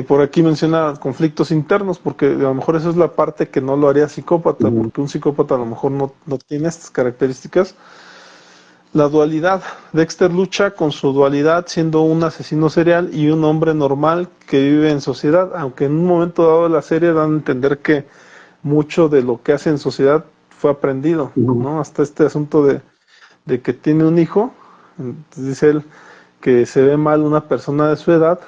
Por aquí menciona conflictos internos, porque a lo mejor esa es la parte que no lo haría psicópata, porque un psicópata a lo mejor no tiene estas características. La dualidad. Dexter lucha con su dualidad siendo un asesino serial y un hombre normal que vive en sociedad, aunque en un momento dado de la serie dan a entender que mucho de lo que hace en sociedad fue aprendido, ¿no? Hasta este asunto de que tiene un hijo. Entonces dice él que se ve mal una persona de su edad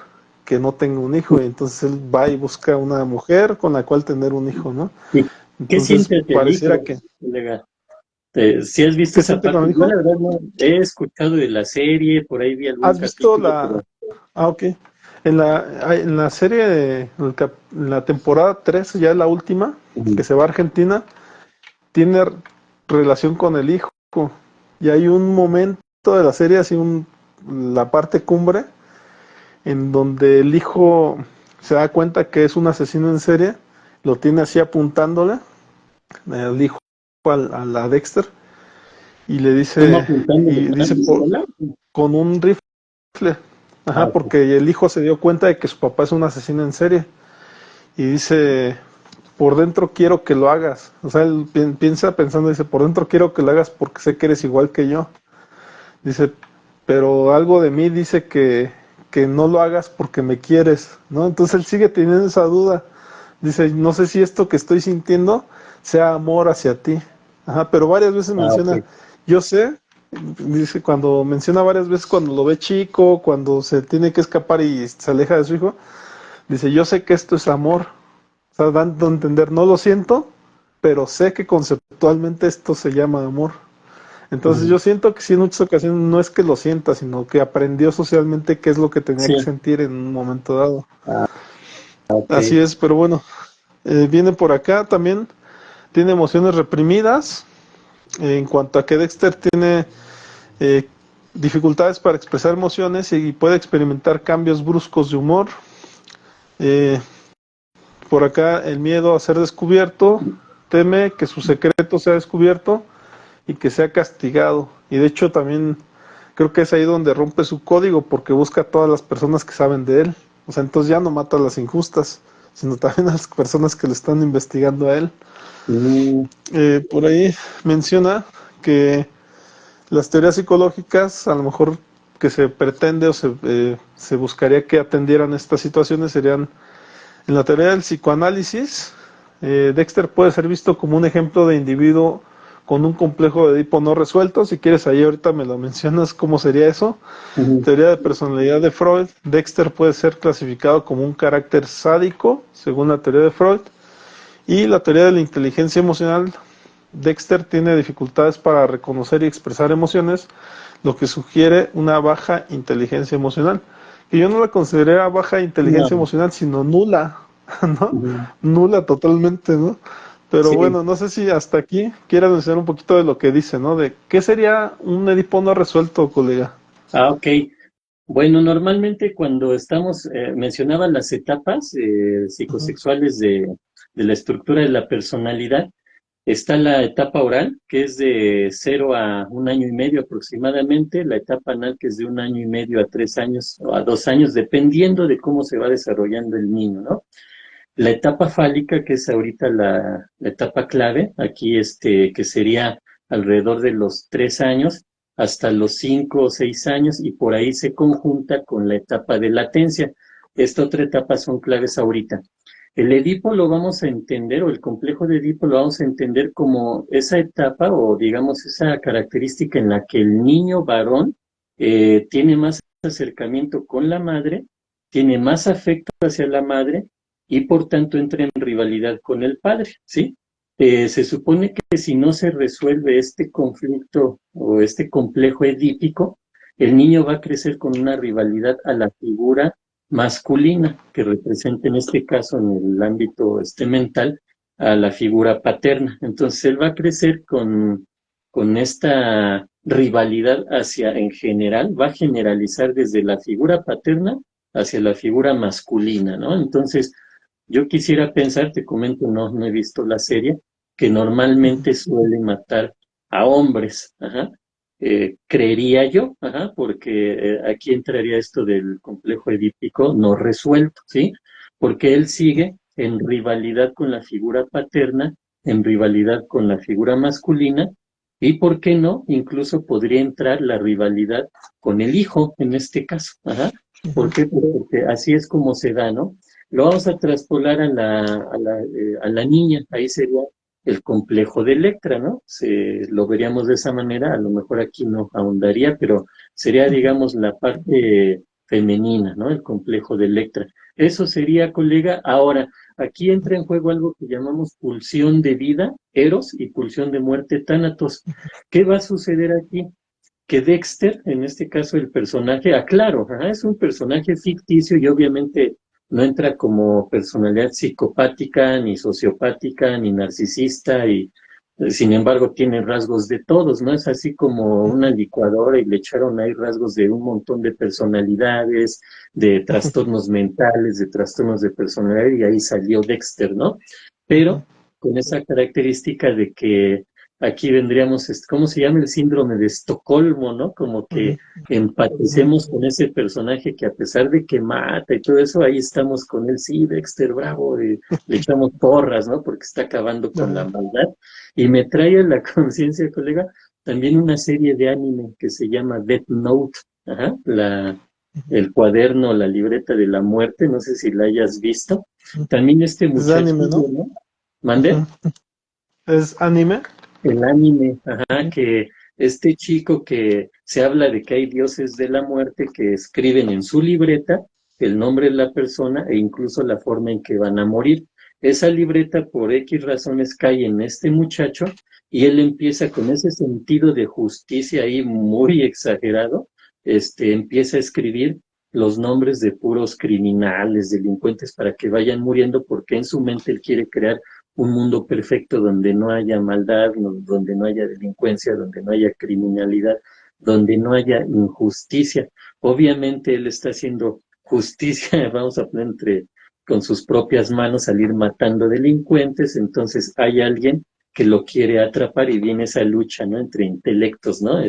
que no tenga un hijo, y entonces él va y busca una mujer con la cual tener un hijo, ¿no? ¿Y qué Entonces sientes el pareciera hijo, que... colega? Si has visto ¿Qué esa siente con parte, el yo la hijo? verdad no he escuchado de la serie, por ahí vi algún ¿Has visto capítulo, la... pero Ah, ok. En la serie, en la temporada 3 ya la última, que se va a Argentina, tiene relación con el hijo. Y hay un momento de la serie, así la parte cumbre, en donde el hijo se da cuenta que es un asesino en serie, lo tiene así apuntándole, el hijo a la Dexter, y le ¿cómo dice, apuntándole y con una dice pistola? con un rifle, Ah, ajá, ok. porque el hijo se dio cuenta de que su papá es un asesino en serie, y dice, por dentro quiero que lo hagas, o sea, él piensa pensando, dice, por dentro quiero que lo hagas porque sé que eres igual que yo, dice, pero algo de mí dice que no lo hagas porque me quieres, ¿no? Entonces él sigue teniendo esa duda. Dice, no sé si esto que estoy sintiendo sea amor hacia ti. Ajá, pero varias veces Ah, ok. menciona, yo sé, dice, cuando menciona varias veces cuando lo ve chico, cuando se tiene que escapar y se aleja de su hijo, dice, yo sé que esto es amor. O sea, dando a entender, no lo siento, pero sé que conceptualmente esto se llama amor. Entonces Ujú. yo siento que sí en muchas ocasiones no es que lo sienta, sino que aprendió socialmente qué es lo que tenía Sí, que sentir en un momento dado. ok. Así es, pero bueno, viene por acá también, tiene emociones reprimidas, en cuanto a que Dexter tiene eh, dificultades para expresar emociones y puede experimentar cambios bruscos de humor. Eh, por acá el miedo a ser descubierto, teme que su secreto sea descubierto y que sea castigado. Y de hecho también creo que es ahí donde rompe su código porque busca a todas las personas que saben de él. O sea, entonces ya no mata a las injustas, sino también a las personas que le están investigando a él. Mm, Por ahí menciona que las teorías psicológicas, a lo mejor que se pretende o se buscaría que atendieran estas situaciones serían, en la teoría del psicoanálisis, Dexter puede ser visto como un ejemplo de individuo con un complejo de Edipo no resuelto. Si quieres, ahí ahorita me lo mencionas cómo sería eso. ujú. Teoría de personalidad de Freud. Dexter puede ser clasificado como un carácter sádico, según la teoría de Freud. Y la teoría de la inteligencia emocional. Dexter tiene dificultades para reconocer y expresar emociones, lo que sugiere una baja inteligencia emocional. Que yo no la consideraría baja inteligencia No, emocional, sino nula, ¿no? ujú. Nula totalmente, ¿no? Pero Sí. bueno, no sé si hasta aquí quieras mencionar un poquito de lo que dice, ¿no? De qué sería un Edipo no resuelto, colega. Ah, ok. Bueno, normalmente cuando estamos, mencionaba las etapas Ujú. psicosexuales de la estructura de la personalidad. Está la etapa oral, que es de 0 a 1 año y medio aproximadamente, la etapa anal, que es de 1 año y medio a 3 años o a 2 años, dependiendo de cómo se va desarrollando el niño, ¿no? La etapa fálica, que es ahorita la etapa clave, aquí que sería alrededor de los 3 años hasta los 5 o 6 años, y por ahí se conjunta con la etapa de latencia. Esta otra etapa son claves ahorita. El Edipo lo vamos a entender, o el complejo de Edipo lo vamos a entender como esa etapa, o digamos esa característica en la que el niño varón tiene más acercamiento con la madre, tiene más afecto hacia la madre, y por tanto entra en rivalidad con el padre, ¿sí? Se supone que si no se resuelve este conflicto o este complejo edípico, el niño va a crecer con una rivalidad a la figura masculina, que representa en este caso en el ámbito mental a la figura paterna. Entonces él va a crecer con esta rivalidad hacia, en general, va a generalizar desde la figura paterna hacia la figura masculina, ¿no? Entonces, yo quisiera pensar, te comento, no he visto la serie, que normalmente suele matar a hombres, creería yo, porque aquí entraría esto del complejo edípico no resuelto, ¿sí? Porque él sigue en rivalidad con la figura paterna, en rivalidad con la figura masculina, y ¿por qué no? Incluso podría entrar la rivalidad con el hijo en este caso, ¿Por qué? Pues porque así es como se da, ¿no? Lo vamos a traspolar a la niña, ahí sería el complejo de Electra, ¿no? Lo veríamos de esa manera, a lo mejor aquí no ahondaría, pero sería, digamos, la parte femenina, ¿no? El complejo de Electra. Eso sería, colega. Ahora, aquí entra en juego algo que llamamos pulsión de vida, Eros, y pulsión de muerte, Tánatos. ¿Qué va a suceder aquí? Que Dexter, en este caso el personaje, aclaro, es un personaje ficticio y obviamente no entra como personalidad psicopática, ni sociopática, ni narcisista, y sin embargo tiene rasgos de todos, ¿no? Es así como una licuadora y le echaron ahí rasgos de un montón de personalidades, de trastornos mentales, de trastornos de personalidad, y ahí salió Dexter, ¿no? Pero con esa característica de que aquí vendríamos, ¿cómo se llama? El síndrome de Estocolmo, ¿no? Como que empaticemos con ese personaje que a pesar de que mata y todo eso, ahí estamos con él, sí, Dexter, bravo, y le echamos porras, ¿no? Porque está acabando con la maldad. Y me trae a la conciencia, colega, también una serie de anime que se llama Death Note, el cuaderno, la libreta de la muerte, no sé si la hayas visto. También este Es de muchacho, anime, ¿no? ¿no? ¿Mande? Es anime. El anime, que este chico que se habla de que hay dioses de la muerte que escriben en su libreta el nombre de la persona e incluso la forma en que van a morir. Esa libreta por X razones cae en este muchacho y él empieza con ese sentido de justicia ahí muy exagerado, empieza a escribir los nombres de puros criminales, delincuentes para que vayan muriendo porque en su mente él quiere crear un mundo perfecto donde no haya maldad, donde no haya delincuencia, donde no haya criminalidad, donde no haya injusticia. Obviamente él está haciendo justicia, vamos a poner con sus propias manos, salir matando delincuentes, entonces hay alguien que lo quiere atrapar y viene esa lucha, ¿no? Entre intelectos, ¿no?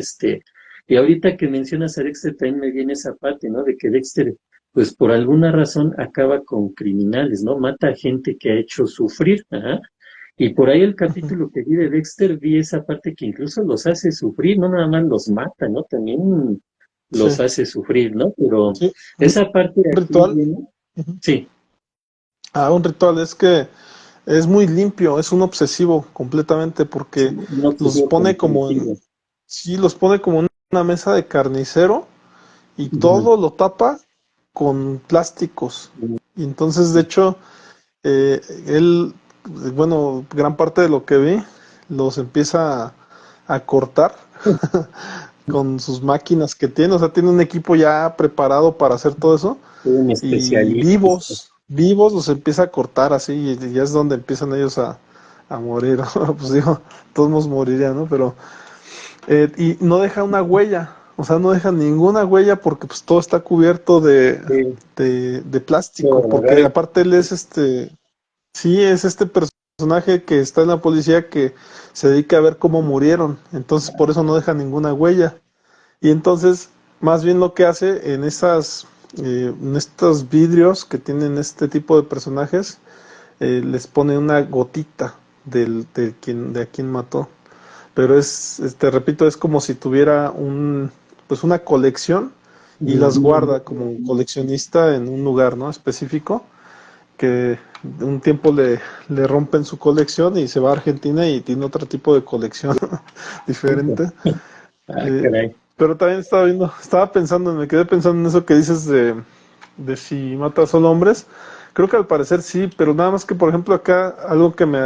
Y ahorita que mencionas a Dexter, también me viene esa parte, ¿no? De que Dexter pues por alguna razón acaba con criminales, ¿no? Mata a gente que ha hecho sufrir, Y por ahí el capítulo que vi de Dexter, vi esa parte que incluso los hace sufrir, no nada más los mata, ¿no? También Sí, los hace sufrir, ¿no? Pero sí. esa parte de Un aquí ritual. viene, sí, Un ritual es que es muy limpio, es un obsesivo completamente sí, porque un los obsesivo pone como en, compulsivo. sí, los pone como en una mesa de carnicero y Ujú. todo lo tapa con plásticos. Y entonces, de hecho, él, bueno, gran parte de lo que vi, los empieza a cortar con sus máquinas que tiene, o sea, tiene un equipo ya preparado para hacer todo eso Un y especialista. vivos los empieza a cortar así y ya es donde empiezan ellos a morir. Pues digo, todos nos morirían, ¿no? Pero, y no deja una huella, o sea, no deja ninguna huella porque pues todo está cubierto Sí, de plástico, pero porque aparte él es sí, es este personaje que está en la policía que se dedica a ver cómo murieron, entonces por eso no deja ninguna huella. Y entonces, más bien lo que hace en estos vidrios que tienen este tipo de personajes, les pone una gotita de a quien mató. Pero te repito, es como si tuviera pues una colección y las guarda como un coleccionista en un lugar, ¿no? Específico, que un tiempo le rompen su colección y se va a Argentina y tiene otro tipo de colección diferente. Eh, caray. pero también me quedé pensando en eso que dices de si mata solo hombres. Creo que al parecer sí, pero nada más que, por ejemplo, acá algo que me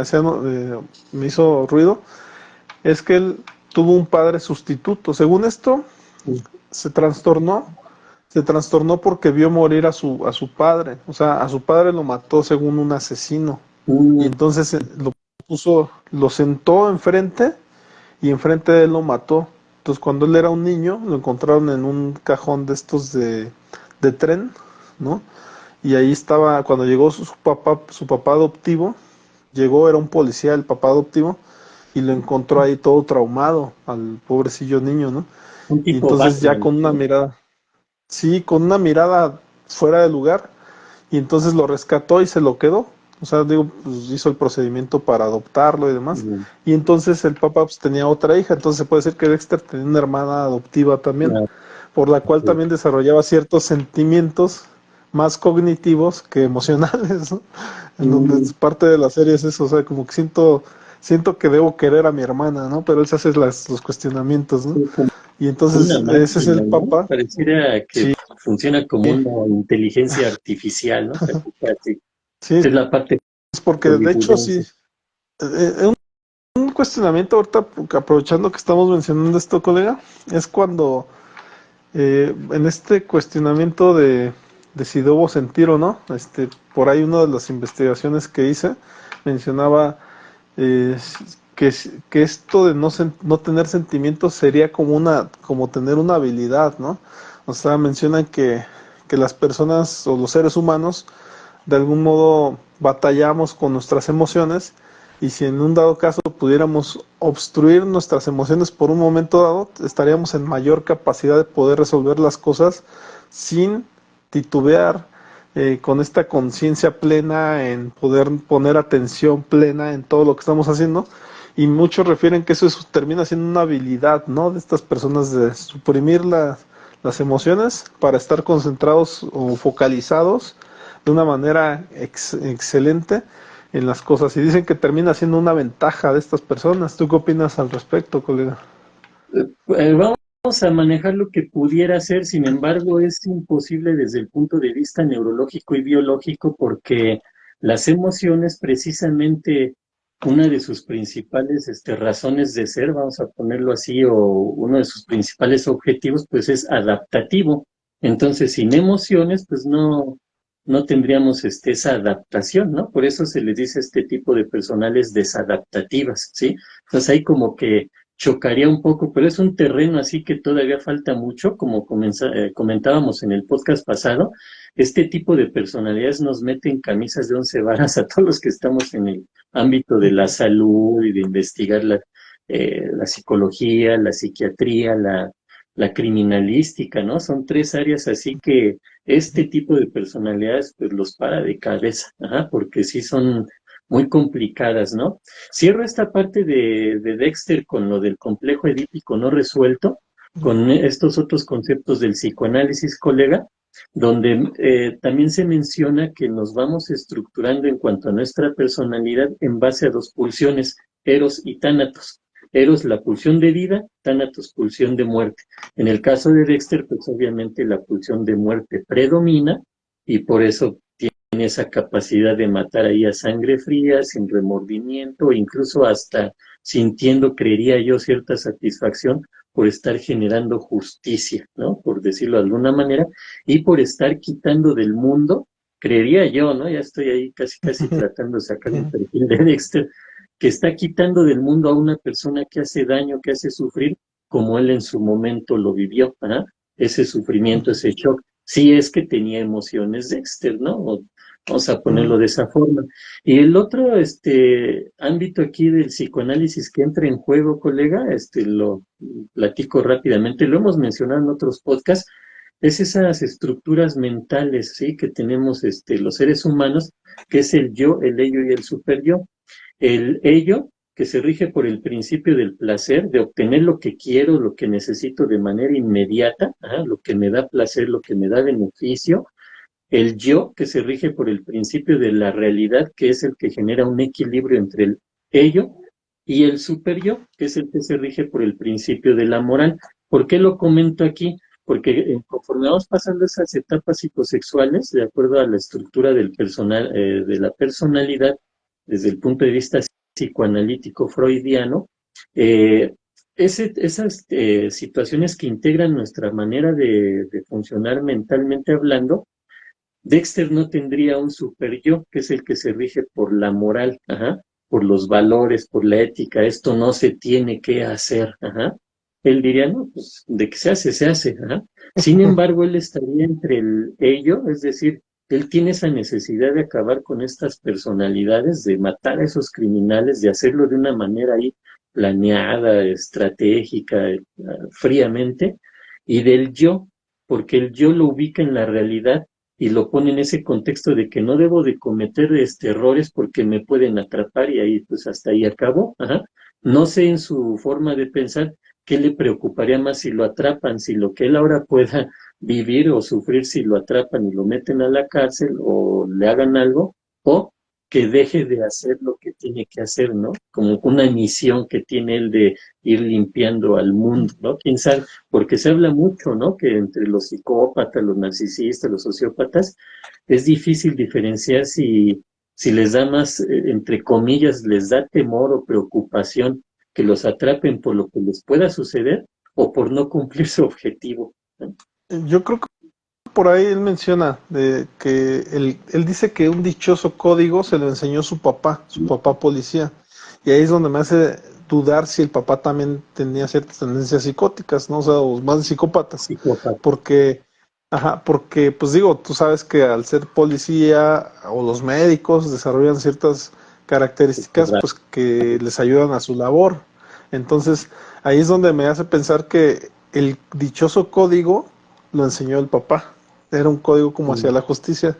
hizo ruido es que él tuvo un padre sustituto. Según esto, se trastornó, se trastornó porque vio morir a su padre. O sea, a su padre lo mató según un asesino. Y Mm, entonces lo sentó enfrente y enfrente de él lo mató. Entonces cuando él era un niño, lo encontraron en un cajón de estos de tren, ¿no? Y ahí estaba, cuando llegó su papá adoptivo, llegó, era un policía, el papá adoptivo, y lo encontró ahí todo traumado al pobrecillo niño, ¿no? Un Y tipo entonces ya Batman, con una ¿no? mirada, sí, con una mirada fuera de lugar, y entonces lo rescató y se lo quedó. O sea, digo, pues hizo el procedimiento para adoptarlo y demás. Mm, Y entonces el papá pues, tenía otra hija, entonces se puede decir que Dexter tenía una hermana adoptiva también, claro, por la cual sí. también desarrollaba ciertos sentimientos más cognitivos que emocionales, ¿no? En donde Mm, es parte de la serie es eso, o sea, como que siento que debo querer a mi hermana, ¿no? Pero él se hace los cuestionamientos, ¿no? sí, como Y una entonces ese es máquina, el ¿no? papá. Pareciera que Sí, funciona como una inteligencia artificial, ¿no? Casi, casi. sí, Es la parte es porque de hecho sí, hollywoodense. un cuestionamiento ahorita, aprovechando que estamos mencionando esto, colega, es cuando en este cuestionamiento de si debo sentir o no, por ahí una de las investigaciones que hice mencionaba eh, que esto de no tener sentimientos sería como tener una habilidad, ¿no? O sea, mencionan que las personas o los seres humanos de algún modo batallamos con nuestras emociones y si en un dado caso pudiéramos obstruir nuestras emociones por un momento dado, estaríamos en mayor capacidad de poder resolver las cosas sin titubear, con esta conciencia plena en poder poner atención plena en todo lo que estamos haciendo. Y muchos refieren que termina siendo una habilidad, ¿no? De estas personas de suprimir las emociones para estar concentrados o focalizados de una manera excelente en las cosas. Y dicen que termina siendo una ventaja de estas personas. ¿Tú qué opinas al respecto, colega? Vamos a manejar lo que pudiera ser, sin embargo, es imposible desde el punto de vista neurológico y biológico porque las emociones, precisamente una de sus principales razones de ser, vamos a ponerlo así, o uno de sus principales objetivos, pues es adaptativo. Entonces, sin emociones, pues no tendríamos esa adaptación, ¿no? Por eso se les dice a este tipo de personales desadaptativas, ¿sí? Entonces hay como que chocaría un poco, pero es un terreno así que todavía falta mucho, como comentábamos en el podcast pasado, este tipo de personalidades nos meten camisas de 11 varas a todos los que estamos en el ámbito de la salud y de investigar la psicología, la psiquiatría, la criminalística, ¿no? Son tres áreas así que este tipo de personalidades pues los para de cabeza, ajá, porque sí son muy complicadas, ¿no? Cierro esta parte de Dexter con lo del complejo edípico no resuelto, con estos otros conceptos del psicoanálisis, colega, donde también se menciona que nos vamos estructurando en cuanto a nuestra personalidad en base a dos pulsiones, Eros y Tánatos. Eros, la pulsión de vida, Tánatos, pulsión de muerte. En el caso de Dexter, pues obviamente la pulsión de muerte predomina y por eso tiene esa capacidad de matar ahí a sangre fría, sin remordimiento, incluso hasta sintiendo, creería yo, cierta satisfacción por estar generando justicia, ¿no? Por decirlo de alguna manera, y por estar quitando del mundo, creería yo, ¿no? Ya estoy ahí casi tratando de sacar un perfil de Dexter, que está quitando del mundo a una persona que hace daño, que hace sufrir, como él en su momento lo vivió, ¿ah? Ese sufrimiento, ese shock. Sí es que tenía emociones Dexter, ¿no? Vamos a ponerlo de esa forma. Y el otro ámbito aquí del psicoanálisis que entra en juego, colega, lo platico rápidamente, lo hemos mencionado en otros podcasts, es esas estructuras mentales, ¿sí? Que tenemos los seres humanos, que es el yo, el ello y el superyo. El ello, que se rige por el principio del placer, de obtener lo que quiero, lo que necesito de manera inmediata, ¿ah? Lo que me da placer, lo que me da beneficio. El yo, que se rige por el principio de la realidad, que es el que genera un equilibrio entre el ello, y el superyo, que es el que se rige por el principio de la moral. ¿Por qué lo comento aquí? Porque conforme vamos pasando esas etapas psicosexuales, de acuerdo a la estructura del personal, de la personalidad, desde el punto de vista psicoanalítico freudiano, eh, esas situaciones que integran nuestra manera de funcionar mentalmente hablando, Dexter no tendría un super yo, que es el que se rige por la moral, ajá, por los valores, por la ética. Esto no se tiene que hacer, ajá. Él diría, no, pues de que se hace, ajá. Sin embargo, él estaría entre el ello, es decir, él tiene esa necesidad de acabar con estas personalidades, de matar a esos criminales, de hacerlo de una manera ahí planeada, estratégica, fríamente, y del yo, porque el yo lo ubica en la realidad y lo pone en ese contexto de que no debo de cometer errores porque me pueden atrapar y ahí pues hasta ahí acabo. Ajá. No sé en su forma de pensar qué le preocuparía más si lo atrapan, si lo que él ahora pueda vivir o sufrir si lo atrapan y lo meten a la cárcel o le hagan algo, o que deje de hacer lo que tiene que hacer, ¿no? Como una misión que tiene él de ir limpiando al mundo, ¿no? Quién sabe, porque se habla mucho, ¿no? Que entre los psicópatas, los narcisistas, los sociópatas, es difícil diferenciar si les da más, entre comillas, les da temor o preocupación que los atrapen por lo que les pueda suceder o por no cumplir su objetivo, ¿no? Yo creo que por ahí él menciona de que él dice que un dichoso código se lo enseñó su papá policía. Y ahí es donde me hace dudar si el papá también tenía ciertas tendencias psicóticas, ¿no? O sea, o más psicópatas. Psicópata. Porque, ajá, porque, pues digo, tú sabes que al ser policía o los médicos desarrollan ciertas características, pues que les ayudan a su labor. Entonces, ahí es donde me hace pensar que el dichoso código lo enseñó el papá. Era un código como hacia la justicia.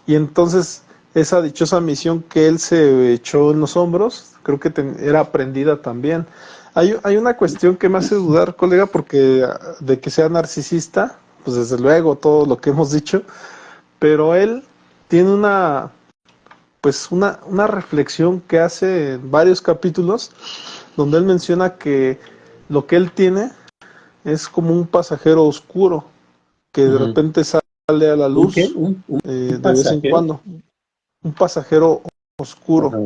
Y entonces esa dichosa misión que él se echó en los hombros, creo que era aprendida también. Hay una cuestión que me hace dudar, colega, porque de que sea narcisista, pues desde luego todo lo que hemos dicho, pero él tiene una reflexión que hace en varios capítulos, donde él menciona que lo que él tiene es como un pasajero oscuro, que de Ujú. repente sale a la ¿Un qué? luz ¿Un de vez en pasajero? cuando, un pasajero oscuro. Ajá.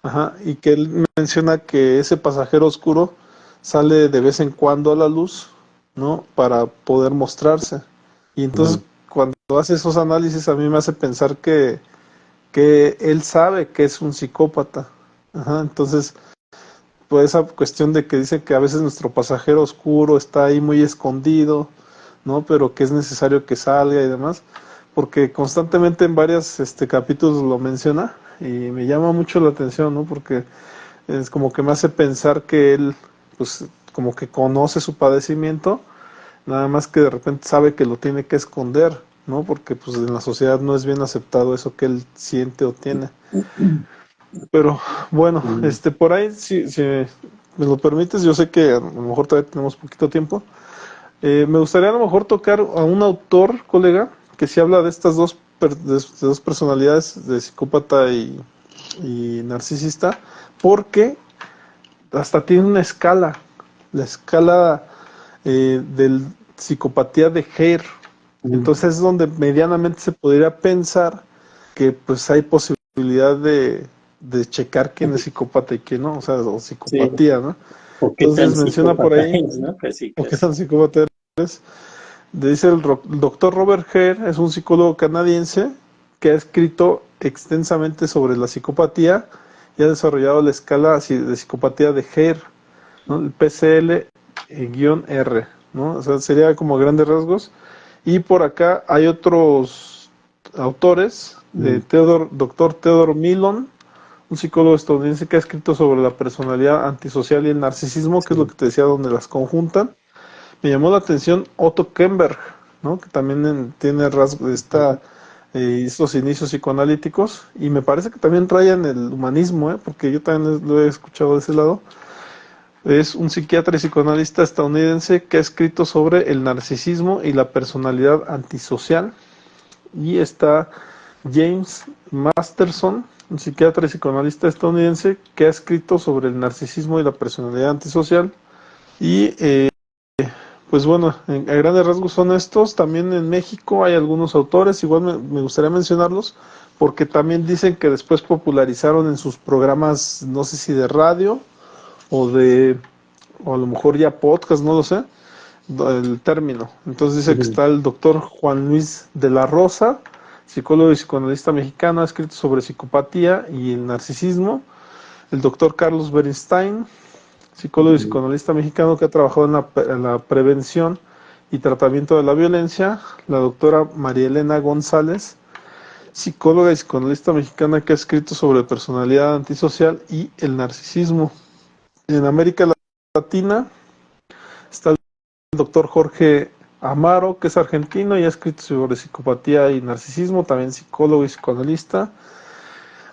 Ajá, y que él menciona que ese pasajero oscuro sale de vez en cuando a la luz, ¿no? Para poder mostrarse. Y entonces Ujú. cuando hace esos análisis a mí me hace pensar que él sabe que es un psicópata. Ajá, entonces, pues esa cuestión de que dice que a veces nuestro pasajero oscuro está ahí muy escondido, ¿no? Pero que es necesario que salga y demás, porque constantemente en varios capítulos lo menciona y me llama mucho la atención, ¿no? Porque es como que me hace pensar que él, pues, como que conoce su padecimiento, nada más que de repente sabe que lo tiene que esconder, ¿no? Porque pues en la sociedad no es bien aceptado eso que él siente o tiene. Pero bueno, Mm. por ahí, si me lo permites, yo sé que a lo mejor todavía tenemos poquito tiempo. Me gustaría a lo mejor tocar a un autor, colega, que sí habla de estas de dos personalidades, de psicópata y narcisista, porque hasta tiene una escala, la escala del psicopatía de Hare. Mm. Entonces es donde medianamente se podría pensar que pues hay posibilidad de checar quién es psicópata y quién no, o sea, o Sí, psicopatía, ¿no? o qué tan Entonces menciona por psicópata ahí, es, ¿no? Casi, o qué casi. tan psicópata eres. Dice el doctor Robert Hare, es un psicólogo canadiense que ha escrito extensamente sobre la psicopatía y ha desarrollado la escala de psicopatía de Hare, ¿no? El PCL-R, ¿no? O sea, sería como a grandes rasgos. Y por acá hay otros autores, Mm. Dr. Theodore Millon, un psicólogo estadounidense que ha escrito sobre la personalidad antisocial y el narcisismo, que es lo Sí. que te decía, donde las conjuntan. Me llamó la atención Otto Kemberg, ¿no? Que también tiene rasgos de estos inicios psicoanalíticos, y me parece que también rayan el humanismo, ¿eh? Porque yo también lo he escuchado de ese lado. Es un psiquiatra y psicoanalista estadounidense que ha escrito sobre el narcisismo y la personalidad antisocial. Y está James Masterson, un psiquiatra y psicoanalista estadounidense que ha escrito sobre el narcisismo y la personalidad antisocial. Y pues bueno, a grandes rasgos son estos. También en México hay algunos autores, igual me gustaría mencionarlos, porque también dicen que después popularizaron en sus programas, no sé si de radio o o a lo mejor ya podcast, no lo sé, el término. Entonces dice que Ujú. está el doctor Juan Luis de la Rosa, psicólogo y psicoanalista mexicano, ha escrito sobre psicopatía y el narcisismo. El doctor Carlos Bernstein, psicólogo y Ujú. psicoanalista mexicano que ha trabajado en la prevención y tratamiento de la violencia. La doctora María Elena González, psicóloga y psicoanalista mexicana que ha escrito sobre personalidad antisocial y el narcisismo. En América Latina está el doctor Jorge Amaro, que es argentino y ha escrito sobre psicopatía y narcisismo, también psicólogo y psicoanalista.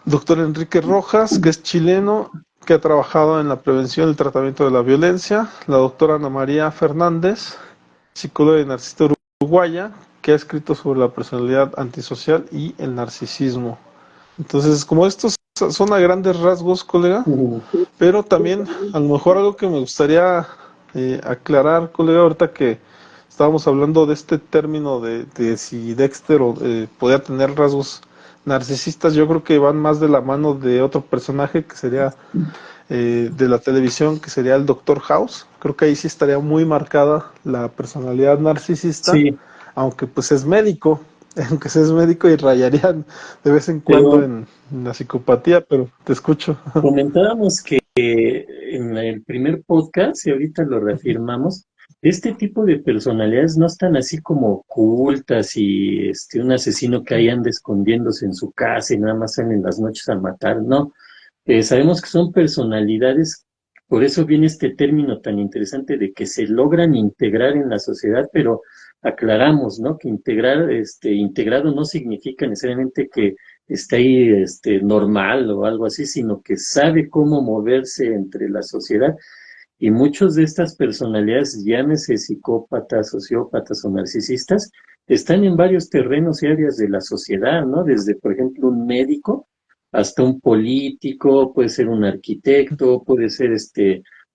Doctor Enrique Rojas, que es chileno, que ha trabajado en la prevención y el tratamiento de la violencia. La doctora Ana María Fernández, psicóloga y narcisista uruguaya, que ha escrito sobre la personalidad antisocial y el narcisismo. Entonces, como estos son a grandes rasgos, colega, pero también a lo mejor algo que me gustaría aclarar, colega, ahorita que estábamos hablando de este término de si Dexter podía tener rasgos narcisistas, yo creo que van más de la mano de otro personaje que sería de la televisión, que sería el Doctor House. Creo que ahí sí estaría muy marcada la personalidad narcisista, Sí, aunque pues es médico, aunque sea es médico y rayarían de vez en cuando pero en la psicopatía, pero te escucho. comentábamos que en el primer podcast, y ahorita lo reafirmamos, este tipo de personalidades no están así como ocultas y un asesino que ahí anda escondiéndose en su casa y nada más sale en las noches a matar, no. Sabemos que son personalidades, por eso viene este término tan interesante de que se logran integrar en la sociedad, pero aclaramos, ¿no? Que integrar, integrado no significa necesariamente que esté ahí, normal o algo así, sino que sabe cómo moverse entre la sociedad. Y muchos de estas personalidades, llámese psicópatas, sociópatas o narcisistas, están en varios terrenos y áreas de la sociedad, ¿no? Desde, por ejemplo, un médico hasta un político, puede ser un arquitecto, puede ser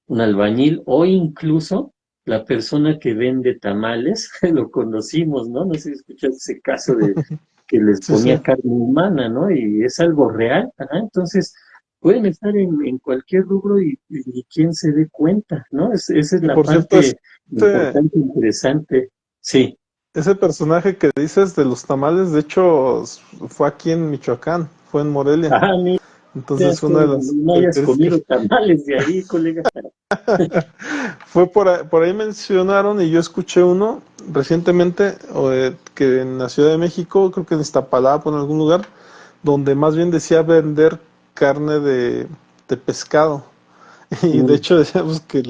un albañil o incluso la persona que vende tamales, lo conocimos, ¿no? No sé si escuchaste ese caso de que les Sí, sí. ponía carne humana, ¿no? Y es algo real, ajá. Entonces, pueden estar en cualquier rubro y quién se dé cuenta, ¿no? Esa es Y la por cierto, parte importante, interesante. Sí. ese personaje que dices de los tamales, de hecho, fue aquí en Michoacán, fue en Morelia. Ajá, mira, Entonces, una de las no hayas comido características tamales de ahí, colega. fue por ahí mencionaron, y yo escuché uno recientemente, que en la Ciudad de México, creo que en Iztapalapa o en algún lugar, donde más bien decía vender carne de pescado. Y de Mm, hecho decíamos que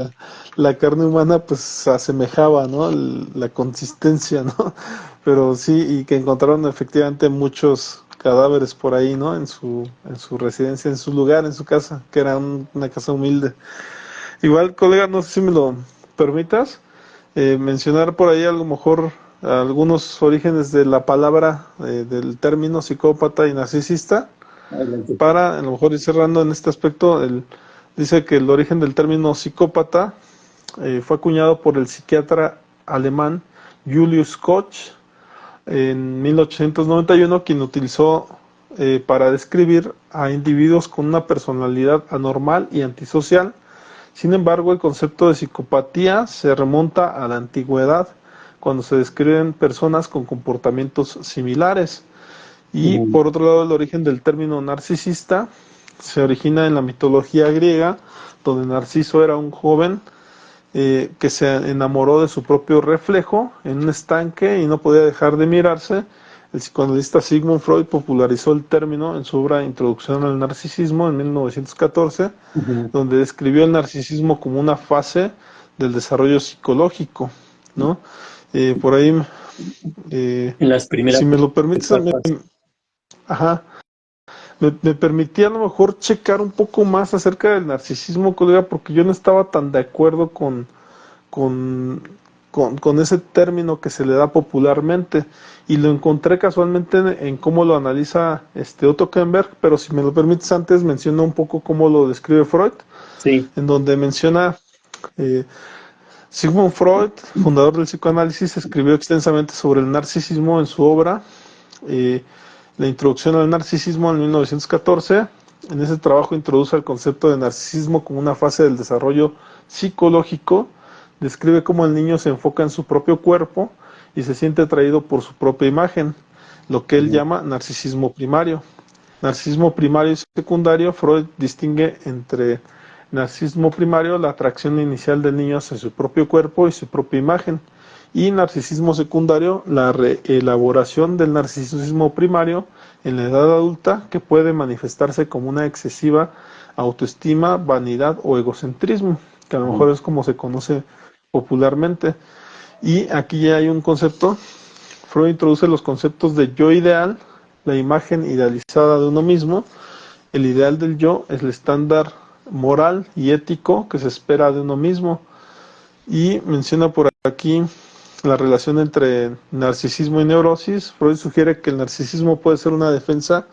la carne humana pues se asemejaba, ¿no? La consistencia, ¿no? Pero sí, y que encontraron efectivamente muchos cadáveres por ahí, ¿no? En su residencia, en su lugar, en su casa, que era una casa humilde. Igual, colega, no sé si me lo permitas, mencionar por ahí a lo mejor algunos orígenes de la palabra, del término psicópata y narcisista, adelante. para a lo mejor ir cerrando en este aspecto. Dice que el origen del término psicópata fue acuñado por el psiquiatra alemán Julius Koch en 1891, quien utilizó para describir a individuos con una personalidad anormal y antisocial. Sin embargo, el concepto de psicopatía se remonta a la antigüedad, cuando se describen personas con comportamientos similares. Y Ujú. por otro lado, el origen del término narcisista se origina en la mitología griega, donde Narciso era un joven que se enamoró de su propio reflejo en un estanque y no podía dejar de mirarse. El psicoanalista Sigmund Freud popularizó el término en su obra Introducción al Narcisismo en 1914, Ujú. donde describió el narcisismo como una fase del desarrollo psicológico, ¿no? Por ahí, En las primeras si me lo permites, etapas. ajá, me permitía a lo mejor checar un poco más acerca del narcisismo, colega, porque yo no estaba tan de acuerdo con, con ese término que se le da popularmente, y lo encontré casualmente en cómo lo analiza Otto Kemberg, pero si me lo permites antes menciona un poco cómo lo describe Freud, Sí. en donde menciona eh, Sigmund Freud, fundador del psicoanálisis, escribió extensamente sobre el narcisismo en su obra eh, La introducción al narcisismo en 1914. En ese trabajo introduce el concepto de narcisismo como una fase del desarrollo psicológico. Describe cómo el niño se enfoca en su propio cuerpo y se siente atraído por su propia imagen, lo que él Ujú. llama narcisismo primario. Narcisismo primario y secundario, Freud distingue entre narcisismo primario, la atracción inicial del niño hacia su propio cuerpo y su propia imagen, Y narcisismo secundario, la reelaboración del narcisismo primario en la edad adulta, que puede manifestarse como una excesiva autoestima, vanidad o egocentrismo, que a lo mejor es como se conoce popularmente. Y aquí ya hay un concepto. Freud introduce los conceptos de yo ideal, la imagen idealizada de uno mismo. El ideal del yo es el estándar moral y ético que se espera de uno mismo. Y menciona por aquí la relación entre narcisismo y neurosis. Freud sugiere que el narcisismo puede ser una defensa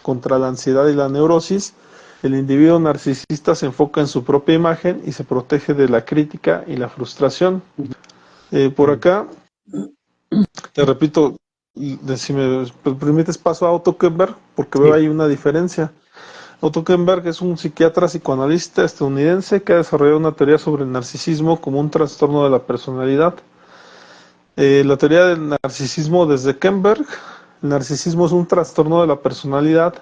contra la ansiedad y la neurosis. El individuo narcisista se enfoca en su propia imagen y se protege de la crítica y la frustración. Por acá, te repito, si me permites paso a Otto Kemper, porque veo Sí. ahí una diferencia. Otto Kemper es un psiquiatra psicoanalista estadounidense que ha desarrollado una teoría sobre el narcisismo como un trastorno de la personalidad. La teoría del narcisismo desde Kemper: el narcisismo es un trastorno de la personalidad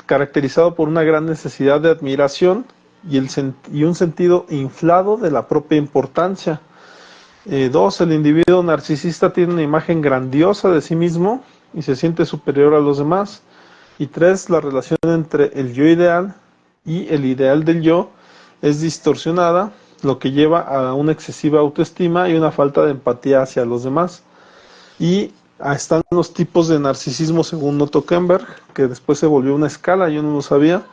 caracterizado por una gran necesidad de admiración y un sentido inflado de la propia importancia. Dos, el individuo narcisista tiene una imagen grandiosa de sí mismo y se siente superior a los demás. Y tres, la relación entre el yo ideal y el ideal del yo es distorsionada, lo que lleva a una excesiva autoestima y una falta de empatía hacia los demás. Y están los tipos de narcisismo según Otto Kemper, que después se volvió una escala, yo no lo sabía,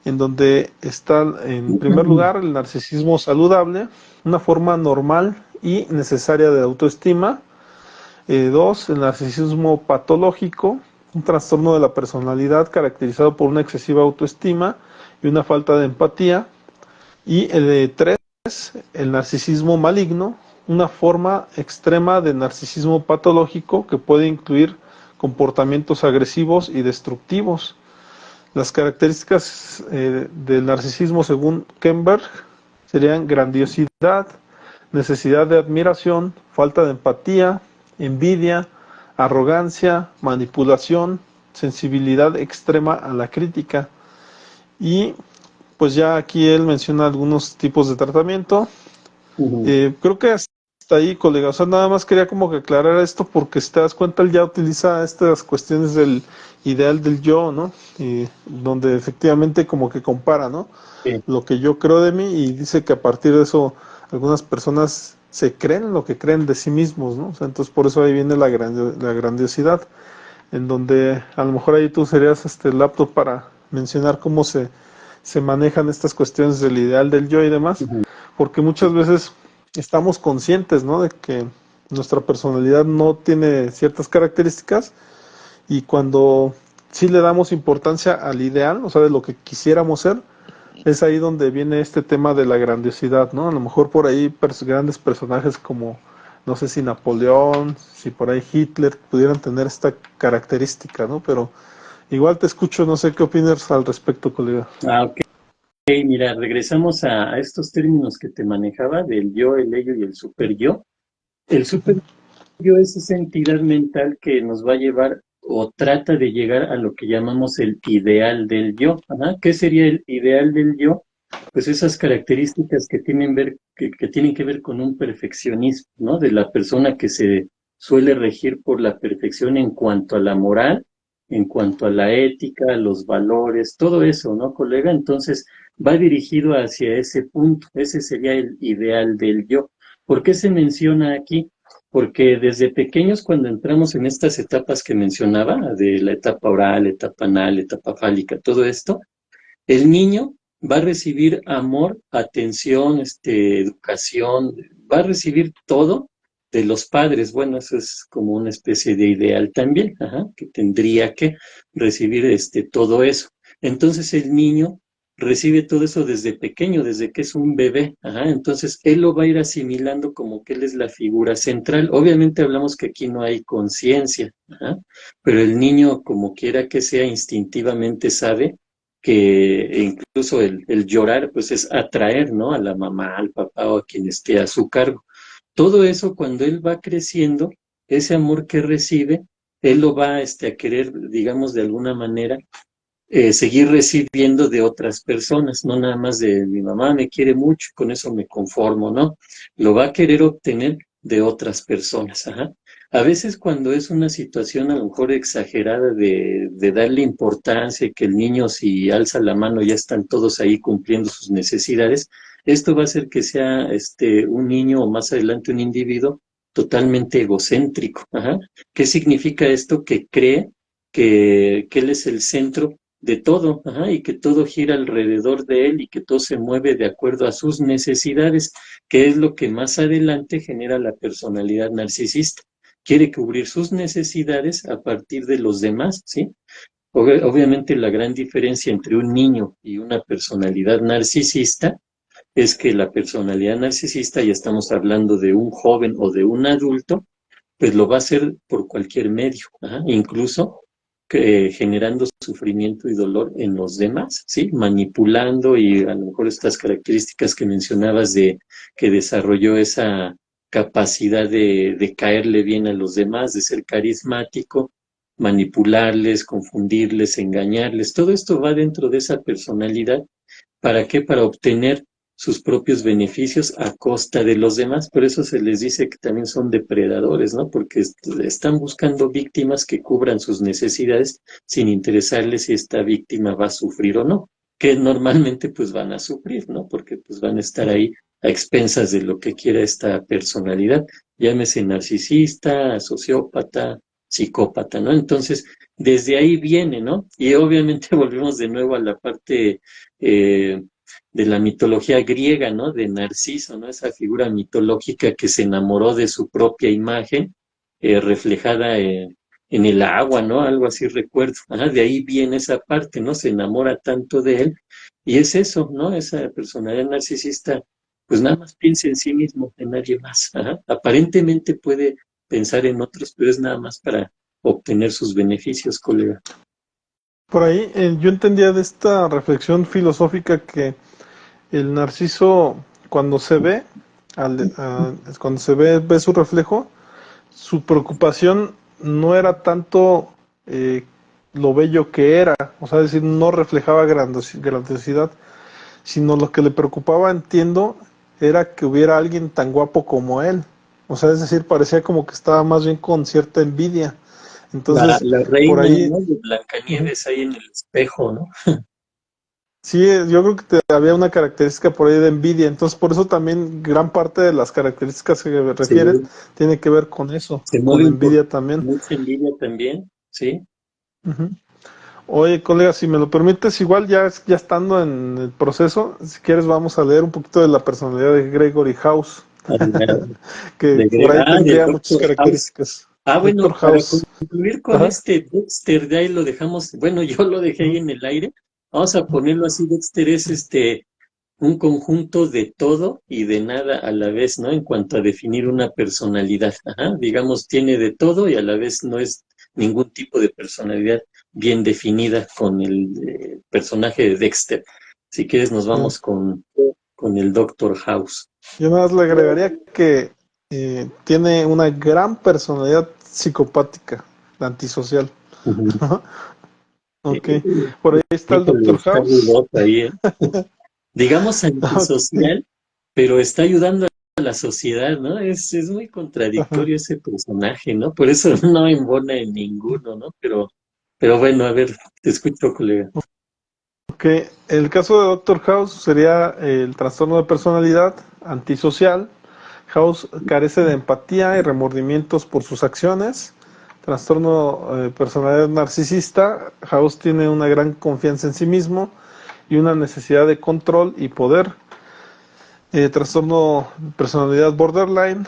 en donde está en primer lugar el narcisismo saludable, una forma normal y necesaria de autoestima. Dos, el narcisismo patológico, un trastorno de la personalidad caracterizado por una excesiva autoestima y una falta de empatía. Y tres, el narcisismo maligno, una forma extrema de narcisismo patológico que puede incluir comportamientos agresivos y destructivos. Las características del narcisismo según Kemper serían grandiosidad, necesidad de admiración, falta de empatía, envidia, arrogancia, manipulación, sensibilidad extrema a la crítica. Y pues ya aquí él menciona algunos tipos de tratamiento. Creo que hasta ahí, colega, o sea, nada más quería como que aclarar esto porque si te das cuenta él ya utiliza estas cuestiones del ideal del yo, ¿no? Y donde efectivamente como que compara, ¿no? Sí. Lo que yo creo de mí y dice que a partir de eso algunas personas se creen lo que creen de sí mismos, ¿no? O sea, entonces por eso ahí viene la grandiosidad, en donde a lo mejor ahí tú serías el apto para mencionar cómo se manejan estas cuestiones del ideal del yo y demás, porque muchas veces estamos conscientes, ¿no? De que nuestra personalidad no tiene ciertas características y cuando sí le damos importancia al ideal, o sea, de lo que quisiéramos ser, es ahí donde viene este tema de la grandiosidad, ¿no? A lo mejor por ahí grandes personajes como, no sé si Napoleón, si por ahí Hitler pudieran tener esta característica, ¿no? Pero igual te escucho, no sé qué opinas al respecto, colega. Ok, mira, regresamos a estos términos que te manejaba del yo, el ello y el super yo. El super yo es esa entidad mental que nos va a llevar o trata de llegar a lo que llamamos el ideal del yo. Ajá. ¿Qué sería el ideal del yo? Pues esas características que tienen que ver con un perfeccionismo, ¿no? De la persona que se suele regir por la perfección en cuanto a la moral, en cuanto a la ética, a los valores, todo eso, ¿no, colega? Entonces va dirigido hacia ese punto. Ese sería el ideal del yo. ¿Por qué se menciona aquí? Porque desde pequeños, cuando entramos en estas etapas que mencionaba, de la etapa oral, etapa anal, etapa fálica, todo esto, el niño va a recibir amor, atención, educación, va a recibir todo de los padres. Bueno, eso es como una especie de ideal también, ajá, que tendría que recibir todo eso. Entonces el niño recibe todo eso desde pequeño, desde que es un bebé, ajá, entonces él lo va a ir asimilando como que él es la figura central. Obviamente hablamos que aquí no hay conciencia, ajá, pero el niño, como quiera que sea, instintivamente sabe que incluso el llorar pues es atraer, ¿no? A la mamá, al papá o a quien esté a su cargo. Todo eso cuando él va creciendo, ese amor que recibe, él lo va a querer, digamos, de alguna manera, seguir recibiendo de otras personas, no nada más de mi mamá me quiere mucho, con eso me conformo, ¿no? Lo va a querer obtener de otras personas. Ajá. A veces cuando es una situación a lo mejor exagerada de darle importancia, que el niño si alza la mano ya están todos ahí cumpliendo sus necesidades, esto va a hacer que sea un niño o más adelante un individuo totalmente egocéntrico. Ajá. ¿Qué significa esto? Que cree que él es el centro de todo, ajá, y que todo gira alrededor de él y que todo se mueve de acuerdo a sus necesidades, que es lo que más adelante genera la personalidad narcisista. Quiere cubrir sus necesidades a partir de los demás, ¿sí? Obviamente la gran diferencia entre un niño y una personalidad narcisista es que la personalidad narcisista, ya estamos hablando de un joven o de un adulto, pues lo va a hacer por cualquier medio, ajá, incluso generando sufrimiento y dolor en los demás, ¿sí? Manipulando y a lo mejor estas características que mencionabas de que desarrolló esa capacidad de caerle bien a los demás, de ser carismático, manipularles, confundirles, engañarles, todo esto va dentro de esa personalidad. ¿Para qué? Para obtener sus propios beneficios a costa de los demás. Por eso se les dice que también son depredadores, ¿no? Porque están buscando víctimas que cubran sus necesidades sin interesarles si esta víctima va a sufrir o no, que normalmente pues van a sufrir, ¿no? Porque pues van a estar ahí a expensas de lo que quiera esta personalidad, llámese narcisista, sociópata, psicópata, ¿no? Entonces, desde ahí viene, ¿no? Y obviamente volvemos de nuevo a la parte de la mitología griega, ¿no? De Narciso, ¿no? Esa figura mitológica que se enamoró de su propia imagen, reflejada en el agua, ¿no? Algo así recuerdo. Ajá, de ahí viene esa parte, ¿no? Se enamora tanto de él. Y es eso, ¿no? Esa personalidad narcisista, pues nada más piensa en sí mismo, en nadie más. Ajá. Aparentemente puede pensar en otros, pero es nada más para obtener sus beneficios, colega. Por ahí yo entendía de esta reflexión filosófica que el narciso cuando se ve, cuando se ve su reflejo, su preocupación no era tanto eh, lo bello que era, o sea, es decir, no reflejaba grandiosidad, sino lo que le preocupaba, entiendo, era que hubiera alguien tan guapo como él. O sea, es decir, parecía como que estaba más bien con cierta envidia. Entonces, La por reina, ahí, ¿no? De uh-huh. Blancanieves ahí en el espejo, ¿no? Sí, yo creo que había una característica por ahí de envidia, entonces por eso también gran parte de las características que Se, refieres tiene que ver con eso, se con mueven por envidia también. mucha envidia también, ¿sí? Ujú. Oye, colega, si me lo permites, igual ya estando en el proceso, si quieres vamos a leer un poquito de la personalidad de Gregory House, que por ahí Del tendría muchas Doctor House. características. Bueno, Doctor para House. concluir con Ajá. este Dexter, de ahí lo dejamos, bueno, yo lo dejé ahí Ujú, en el aire. Vamos a ponerlo así, Dexter es un conjunto de todo y de nada a la vez, ¿no? En cuanto a definir una personalidad. Ajá, digamos, tiene de todo y a la vez no es ningún tipo de personalidad bien definida con el personaje de Dexter. Si quieres, nos sí. vamos con el Doctor House. Yo nada más le agregaría que tiene una gran personalidad psicopática, antisocial. Ujú. Ok, por ahí está el Híjole, Doctor está House. rudoso ahí, ¿eh? Digamos Ok, antisocial, pero está ayudando a la sociedad, ¿no? Es muy ajá. contradictorio ese personaje, ¿no? Por eso no embona en ninguno, ¿no? Pero bueno, a ver, te escucho, colega. Ok, el caso de Doctor House sería el trastorno de personalidad antisocial. House carece de empatía y remordimientos por sus acciones. Trastorno de personalidad narcisista. House tiene una gran confianza en sí mismo y una necesidad de control y poder. Trastorno de personalidad borderline.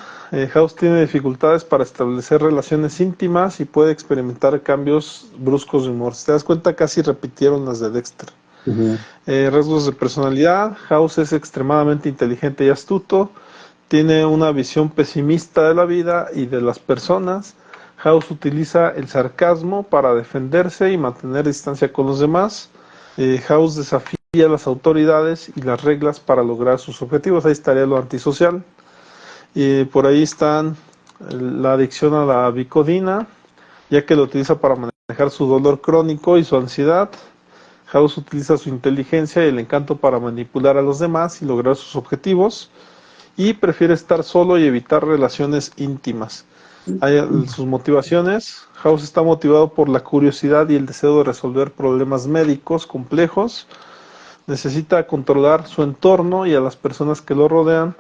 House tiene dificultades para establecer relaciones íntimas y puede experimentar cambios bruscos de humor. Si te das cuenta, casi repitieron las de Dexter. Ujú. Rasgos de personalidad. House es extremadamente inteligente y astuto. Tiene una visión pesimista de la vida y de las personas. House utiliza el sarcasmo para defenderse y mantener distancia con los demás. House desafía las autoridades y las reglas para lograr sus objetivos. Ahí estaría lo antisocial. Por ahí están la adicción a la Vicodina, ya que lo utiliza para manejar su dolor crónico y su ansiedad. House utiliza su inteligencia y el encanto para manipular a los demás y lograr sus objetivos. y prefiere estar solo y evitar relaciones íntimas. Sus motivaciones: House está motivado por la curiosidad y el deseo de resolver problemas médicos complejos, necesita controlar su entorno y a las personas que lo rodean,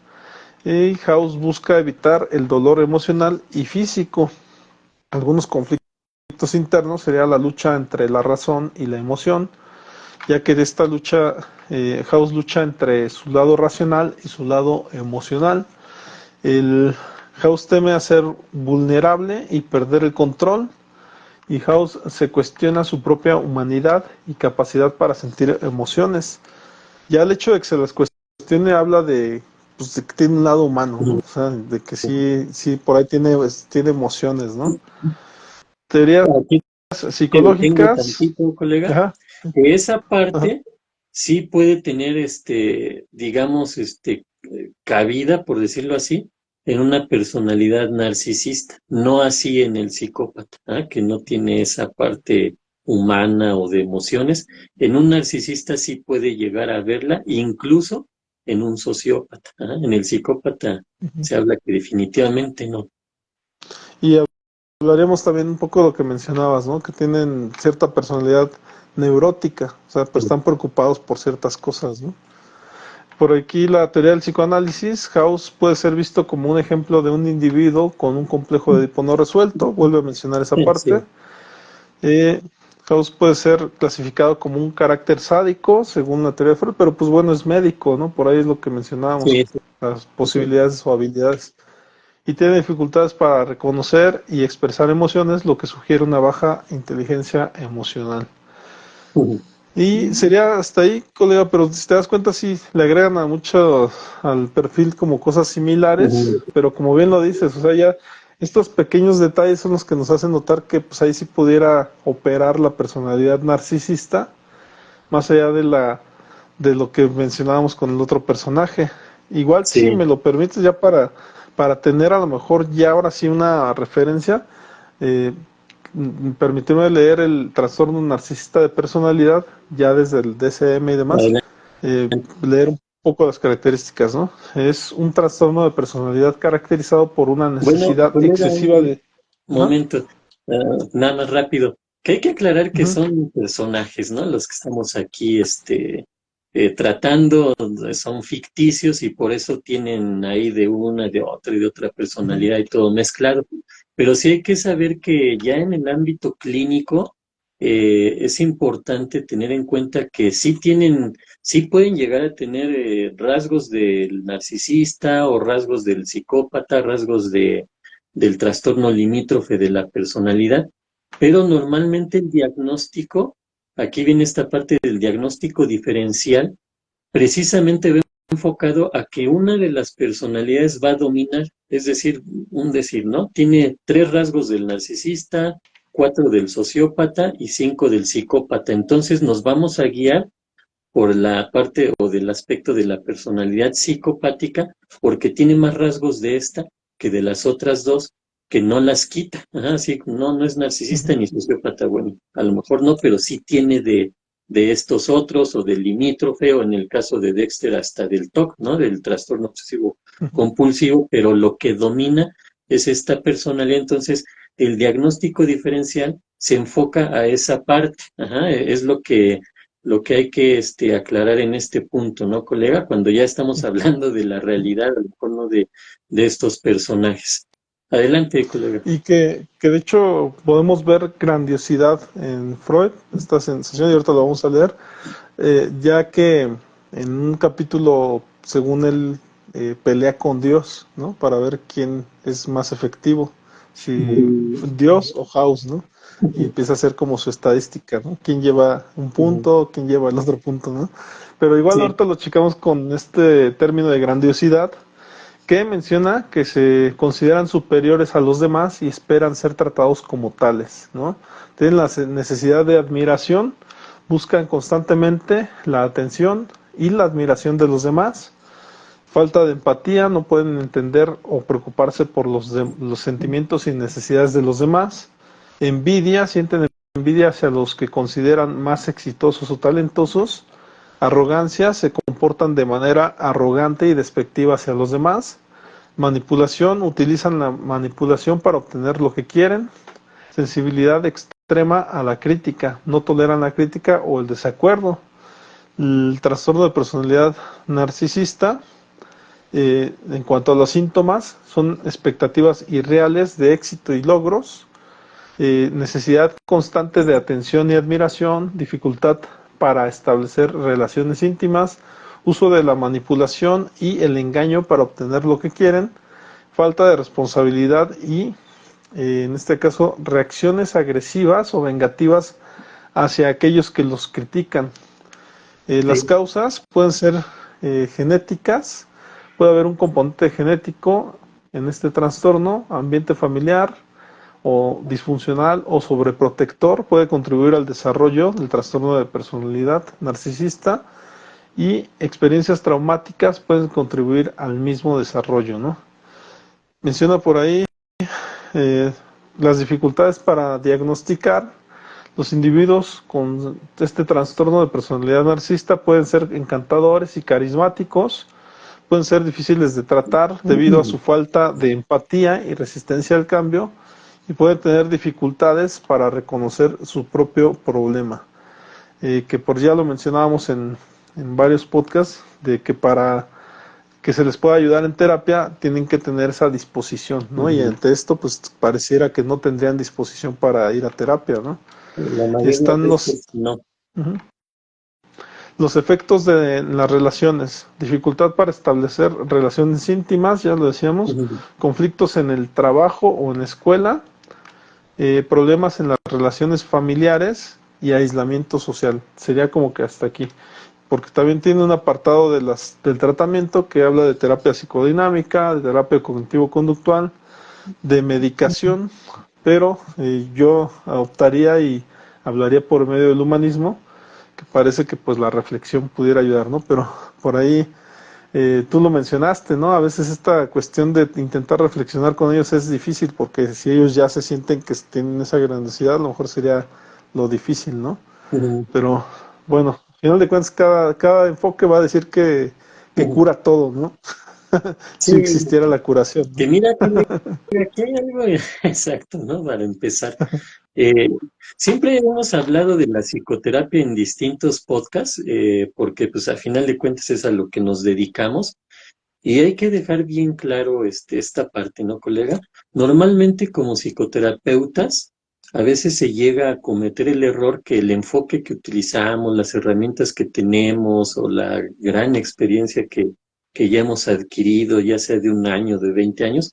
y House busca evitar el dolor emocional y físico. Algunos conflictos internos sería la lucha entre la razón y la emoción, ya que de esta lucha, House lucha entre su lado racional y su lado emocional. El House teme a ser vulnerable y perder el control, y House se cuestiona su propia humanidad y capacidad para sentir emociones. Ya el hecho de que se las cuestione habla de, pues, de que tiene un lado humano, ¿no? O sea, de que sí, sí, por ahí tiene, pues, tiene emociones, ¿no? Teorías Aquí te detengo psicológicas. tantito, colega, Ajá, que esa ajá. parte sí puede tener, digamos, cabida, por decirlo así, en una personalidad narcisista, no así en el psicópata, ¿ah? Que no tiene esa parte humana o de emociones. En un narcisista sí puede llegar a verla, incluso en un sociópata, ¿ah? En el psicópata Uh-huh. se habla que definitivamente no. Y hablaremos también un poco de lo que mencionabas, ¿no? Que tienen cierta personalidad neurótica, o sea, pues están preocupados por ciertas cosas, ¿no? Por aquí la teoría del psicoanálisis: House puede ser visto como un ejemplo de un individuo con un complejo de Edipo no resuelto, vuelve a mencionar esa parte. Sí, Eh, House puede ser clasificado como un carácter sádico, según la teoría de Freud, pero pues bueno, es médico, ¿no? Por ahí es lo que mencionábamos, sí, sí, las sí. posibilidades o habilidades. Y tiene dificultades para reconocer y expresar emociones, lo que sugiere una baja inteligencia emocional. Ujú. Y sería hasta ahí, colega, pero si te das cuenta, sí, le agregan a mucho al perfil como cosas similares, Ujú. pero como bien lo dices, o sea, ya estos pequeños detalles son los que nos hacen notar que pues ahí sí pudiera operar la personalidad narcisista, más allá de lo que mencionábamos con el otro personaje. Igual, si Sí, me lo permites, ya para tener a lo mejor ya ahora sí una referencia, eh, permitirme leer el trastorno narcisista de personalidad, ya desde el DSM y demás, adelante. eh, leer un poco las características, ¿no? Es un trastorno de personalidad caracterizado por una Bueno, necesidad colega, excesiva un de... Ajá, momento, nada más rápido. Que hay que aclarar que uh-huh, son personajes, ¿no? Los que estamos aquí, tratando, son ficticios y por eso tienen ahí de una, de otra y de otra uh-huh, personalidad y todo mezclado. Pero sí hay que saber que ya en el ámbito clínico es importante tener en cuenta que sí pueden llegar a tener rasgos del narcisista o rasgos del psicópata, rasgos del trastorno limítrofe de la personalidad, pero normalmente el diagnóstico, aquí viene esta parte del diagnóstico diferencial, precisamente va enfocado a que una de las personalidades va a dominar, es decir, un decir, ¿no? Tiene 3 rasgos del narcisista, 4 del sociópata y 5 del psicópata. Entonces nos vamos a guiar por la parte o del aspecto de la personalidad psicopática, porque tiene más rasgos de esta que de las otras dos, que no las quita. Ajá, sí, no, no es narcisista uh-huh. ni sociópata, bueno, a lo mejor no, pero sí tiene de estos otros o del limítrofe, o en el caso de Dexter hasta del TOC, ¿no? Del trastorno obsesivo compulsivo, pero lo que domina es esta personalidad. Entonces, el diagnóstico diferencial se enfoca a esa parte. Ajá, es lo que hay que aclarar en este punto, ¿no, colega? Cuando ya estamos hablando de la realidad, a lo mejor no de estos personajes. Adelante, colega. Y que de hecho podemos ver grandiosidad en Freud, esta sensación, y ahorita lo vamos a leer, ya que en un capítulo, según él, pelea con Dios, ¿no? Para ver quién es más efectivo, si Dios o House, ¿no? Y empieza a hacer como su estadística, ¿no? Quién lleva un punto, quién lleva el otro punto, ¿no? Pero igual Sí, ahorita lo checamos con este término de grandiosidad, que menciona que se consideran superiores a los demás y esperan ser tratados como tales, ¿no? Tienen la necesidad de admiración, buscan constantemente la atención y la admiración de los demás, falta de empatía, no pueden entender o preocuparse por los sentimientos y necesidades de los demás, envidia, sienten envidia hacia los que consideran más exitosos o talentosos, arrogancia, se comportan comportan de manera arrogante y despectiva hacia los demás. Manipulación, utilizan la manipulación para obtener lo que quieren. Sensibilidad extrema a la crítica, no toleran la crítica o el desacuerdo. El trastorno de personalidad narcisista, en cuanto a los síntomas, son expectativas irreales de éxito y logros, necesidad constante de atención y admiración, dificultad para establecer relaciones íntimas, uso de la manipulación y el engaño para obtener lo que quieren, falta de responsabilidad y, en este caso, reacciones agresivas o vengativas hacia aquellos que los critican. Las Sí. causas pueden ser genéticas, puede haber un componente genético en este trastorno, ambiente familiar o disfuncional o sobreprotector puede contribuir al desarrollo del trastorno de personalidad narcisista, y experiencias traumáticas pueden contribuir al mismo desarrollo, ¿no? Menciona por ahí eh, las dificultades para diagnosticar. Los individuos con este trastorno de personalidad narcisista pueden ser encantadores y carismáticos, pueden ser difíciles de tratar debido a su falta de empatía y resistencia al cambio, y pueden tener dificultades para reconocer su propio problema. Que por ya lo mencionábamos en varios podcasts, de que para que se les pueda ayudar en terapia tienen que tener esa disposición, ¿no? Y ante esto, pues pareciera que no tendrían disposición para ir a terapia, ¿no? La mayoría Están de veces no. los efectos de las relaciones, dificultad para establecer relaciones íntimas, ya lo decíamos, conflictos en el trabajo o en la escuela, problemas en las relaciones familiares y aislamiento social. Sería como que hasta aquí, porque también tiene un apartado del tratamiento que habla de terapia psicodinámica, de terapia cognitivo-conductual, de medicación, pero yo optaría y hablaría por medio del humanismo, que parece que pues la reflexión pudiera ayudar, ¿no? Pero por ahí tú lo mencionaste, ¿no? A veces esta cuestión de intentar reflexionar con ellos es difícil, porque si ellos ya se sienten que tienen esa grandiosidad, a lo mejor sería lo difícil, ¿no? Pero bueno, al final de cuentas cada enfoque va a decir que cura todo, ¿no? Sí, Si existiera la curación, que ¿no? mira, colega, aquí hay algo exacto, ¿no? Para empezar. Eh, Siempre hemos hablado de la psicoterapia en distintos podcasts, porque pues a final de cuentas es a lo que nos dedicamos. Y hay que dejar bien claro esta parte, ¿no, colega? Normalmente como psicoterapeutas, a veces se llega a cometer el error que el enfoque que utilizamos, las herramientas que tenemos o la gran experiencia que ya hemos adquirido, ya sea de un año, de 20 años,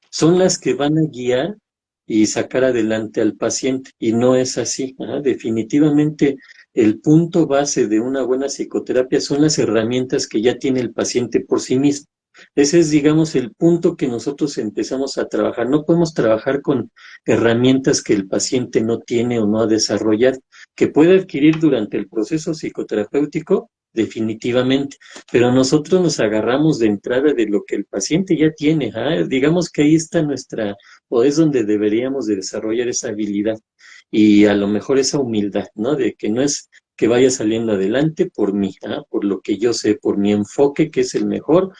son las que van a guiar y sacar adelante al paciente. Y no es así. ¿Ah? Definitivamente el punto base de una buena psicoterapia son las herramientas que ya tiene el paciente por sí mismo. Ese es, digamos, el punto que nosotros empezamos a trabajar. No podemos trabajar con herramientas que el paciente no tiene o no ha desarrollado, que puede adquirir durante el proceso psicoterapéutico, definitivamente, pero nosotros nos agarramos de entrada de lo que el paciente ya tiene. Digamos que ahí está nuestra, o es donde deberíamos de desarrollar esa habilidad y a lo mejor esa humildad, ¿no? De que no es que vaya saliendo adelante por mí, por lo que yo sé, por mi enfoque, que es el mejor,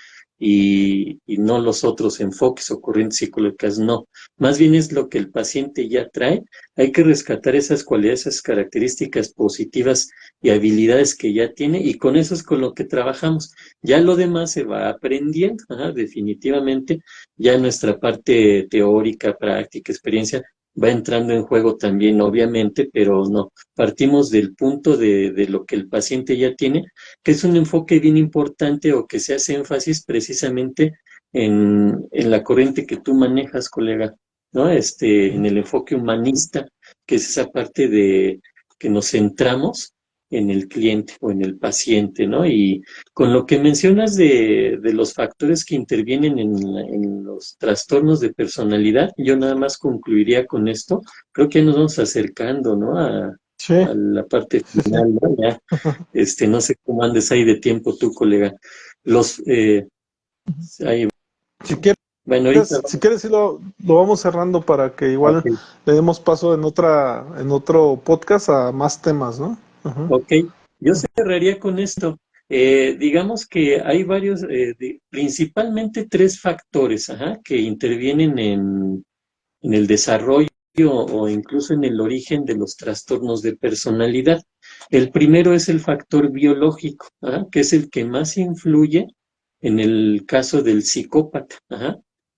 y no los otros enfoques o corrientes psicológicas, no. Más bien es lo que el paciente ya trae. Hay que rescatar esas cualidades, esas características positivas y habilidades que ya tiene, y con eso es con lo que trabajamos. Ya lo demás se va aprendiendo, definitivamente. Ya nuestra parte teórica, práctica, experiencia va entrando en juego también, obviamente, pero no. Partimos del punto de lo que el paciente ya tiene, que es un enfoque bien importante o que se hace énfasis precisamente en la corriente que tú manejas, colega, ¿no? En el enfoque humanista, que es esa parte de que nos centramos en el cliente o en el paciente, ¿no? Y con lo que mencionas de los factores que intervienen en los trastornos de personalidad, yo nada más concluiría con esto. Creo que nos vamos acercando, ¿no? Sí, A la parte sí, sí. final, ¿no? Ya, no sé cómo andes ahí de tiempo tú, colega. Los, ahí, Si quieres, bueno, ahorita, si quieres sí lo vamos cerrando para que igual ok, le demos paso en otro podcast a más temas, ¿no? Ajá. ok. Yo cerraría con esto. Digamos que hay varios, principalmente tres factores, que intervienen en el desarrollo o incluso en el origen de los trastornos de personalidad. El primero es el factor biológico, que es el que más influye en el caso del psicópata,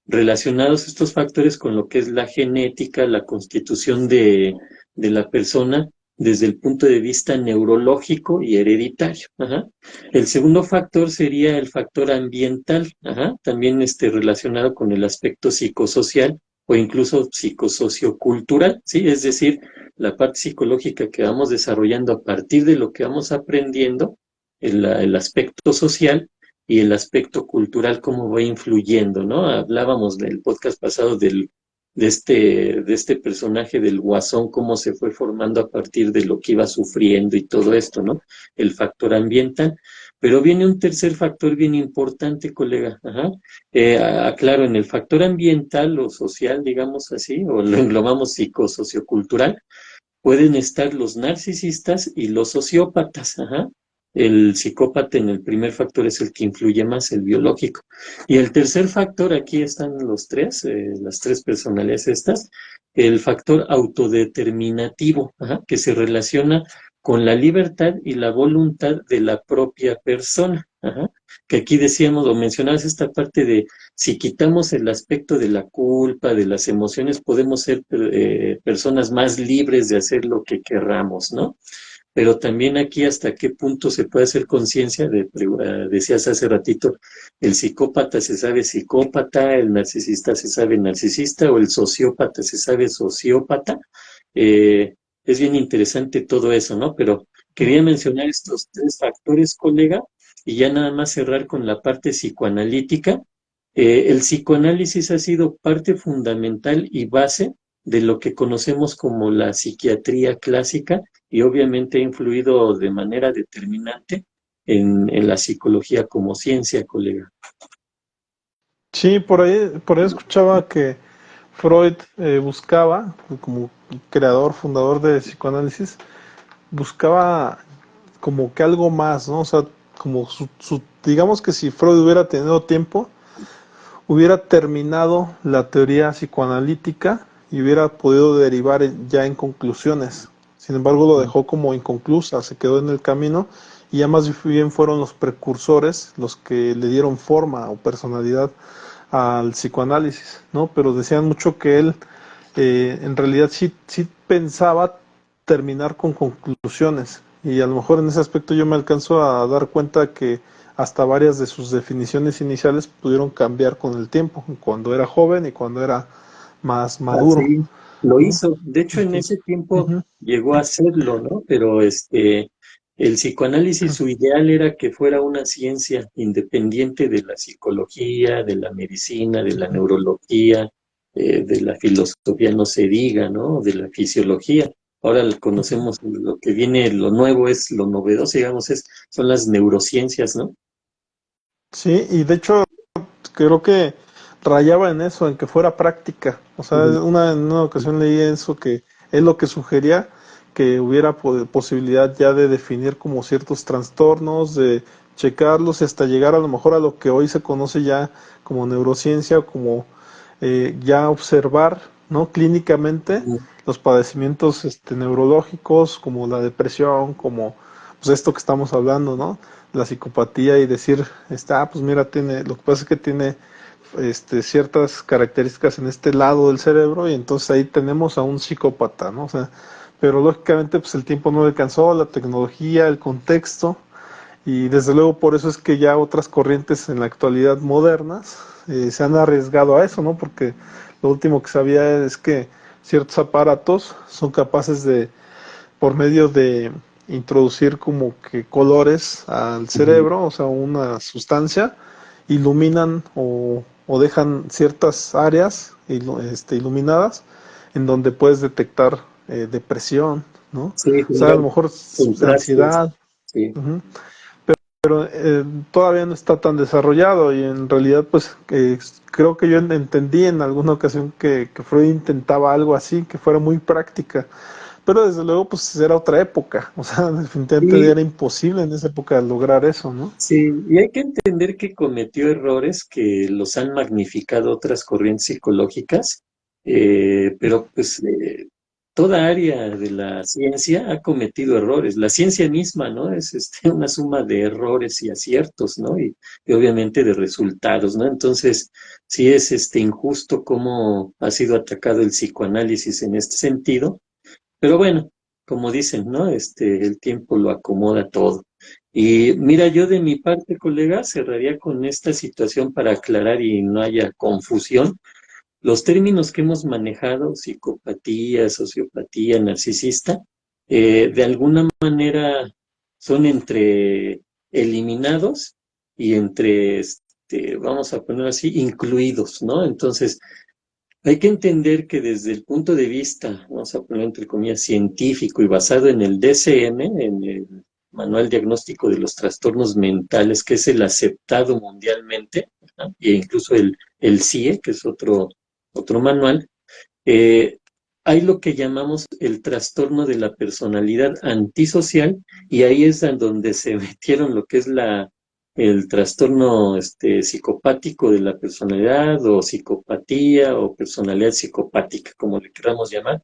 relacionados estos factores con lo que es la genética, la constitución de la persona desde el punto de vista neurológico y hereditario. El segundo factor sería el factor ambiental, también relacionado con el aspecto psicosocial o incluso psicosociocultural, ¿sí? Es decir, la parte psicológica que vamos desarrollando a partir de lo que vamos aprendiendo, el aspecto social y el aspecto cultural, cómo va influyendo, ¿no? Hablábamos del podcast pasado de este personaje del Guasón, cómo se fue formando a partir de lo que iba sufriendo y todo esto, ¿no? El factor ambiental. Pero viene un tercer factor bien importante, colega. Aclaro, en el factor ambiental o social, digamos así, o lo englobamos psicosociocultural, pueden estar los narcisistas y los sociópatas. El psicópata en el primer factor es el que influye más, el biológico. Y el tercer factor, aquí están los tres, las tres personalidades estas, el factor autodeterminativo, que se relaciona con la libertad y la voluntad de la propia persona. Que aquí decíamos o mencionabas esta parte de si quitamos el aspecto de la culpa, de las emociones, podemos ser personas más libres de hacer lo que querramos, ¿no? Pero también aquí hasta qué punto se puede hacer conciencia decías hace ratito, el psicópata se sabe psicópata, el narcisista se sabe narcisista o el sociópata se sabe sociópata. Es bien interesante todo eso, ¿no? Pero quería mencionar estos tres factores, colega, y ya nada más cerrar con la parte psicoanalítica. El psicoanálisis ha sido parte fundamental y base de lo que conocemos como la psiquiatría clásica y obviamente ha influido de manera determinante en la psicología como ciencia, colega. Sí, por ahí escuchaba que Freud buscaba, como creador, fundador de psicoanálisis, buscaba como que algo más, ¿no? O sea, como digamos que si Freud hubiera tenido tiempo, hubiera terminado la teoría psicoanalítica y hubiera podido derivar ya en conclusiones. Sin embargo, lo dejó como inconclusa, se quedó en el camino y ya más bien fueron los precursores los que le dieron forma o personalidad al psicoanálisis, ¿no? Pero decían mucho que él en realidad sí pensaba terminar con conclusiones y a lo mejor en ese aspecto yo me alcanzo a dar cuenta que hasta varias de sus definiciones iniciales pudieron cambiar con el tiempo, cuando era joven y cuando era más maduro, Así lo ¿no? hizo. De hecho, en Entonces, ese tiempo uh-huh. llegó a hacerlo, ¿no? Pero el psicoanálisis, su ideal era que fuera una ciencia independiente de la psicología, de la medicina, de la neurología, de la filosofía, no se diga, ¿no? De la fisiología. Ahora conocemos lo que viene, lo nuevo es lo novedoso, digamos, son las neurociencias, ¿no? Sí, y de hecho creo que rayaba en eso, en que fuera práctica. O sea, Ujú. en una ocasión leí eso que es lo que sugería que hubiera posibilidad ya de definir como ciertos trastornos, de checarlos y hasta llegar a lo mejor a lo que hoy se conoce ya como neurociencia, como ya observar, ¿no? Clínicamente los padecimientos neurológicos, como la depresión, como pues esto que estamos hablando, ¿no? La psicopatía y decir, pues mira, lo que pasa es que tiene ciertas características en este lado del cerebro y entonces ahí tenemos a un psicópata, ¿no? O sea, pero lógicamente pues el tiempo no le alcanzó, la tecnología, el contexto y desde luego por eso es que ya otras corrientes en la actualidad modernas se han arriesgado a eso, ¿no? Porque lo último que sabía es que ciertos aparatos son capaces de, por medio de introducir como que colores al Ujú. cerebro, o sea, una sustancia, iluminan o dejan ciertas áreas iluminadas en donde puedes detectar depresión, ¿no? O Sí, sea, a lo generar mejor contrastes. ansiedad, Sí. uh-huh, pero todavía no está tan desarrollado y en realidad pues creo que yo entendí en alguna ocasión que Freud intentaba algo así, que fuera muy práctica, pero desde luego pues era otra época, o sea, definitivamente Y era imposible en esa época lograr eso, ¿no? sí, y hay que entender que cometió errores que los han magnificado otras corrientes psicológicas, pero pues toda área de la ciencia ha cometido errores. La ciencia misma, ¿no? Es una suma de errores y aciertos, ¿no? Y obviamente de resultados, ¿no? Entonces, sí es injusto cómo ha sido atacado el psicoanálisis en este sentido, pero bueno, como dicen, ¿no? El tiempo lo acomoda todo. Y mira, yo de mi parte, colega, cerraría con esta situación para aclarar y no haya confusión. Los términos que hemos manejado, psicopatía, sociopatía, narcisista, de alguna manera son entre eliminados y entre, vamos a poner así, incluidos, ¿no? Entonces, hay que entender que desde el punto de vista, vamos a poner entre comillas, científico y basado en el DSM, en el Manual Diagnóstico de los Trastornos Mentales, que es el aceptado mundialmente, ¿no? E incluso el CIE, que es otro manual, eh, hay lo que llamamos el trastorno de la personalidad antisocial, y ahí es en donde se metieron lo que es el trastorno psicopático de la personalidad, o psicopatía, o personalidad psicopática, como le queramos llamar,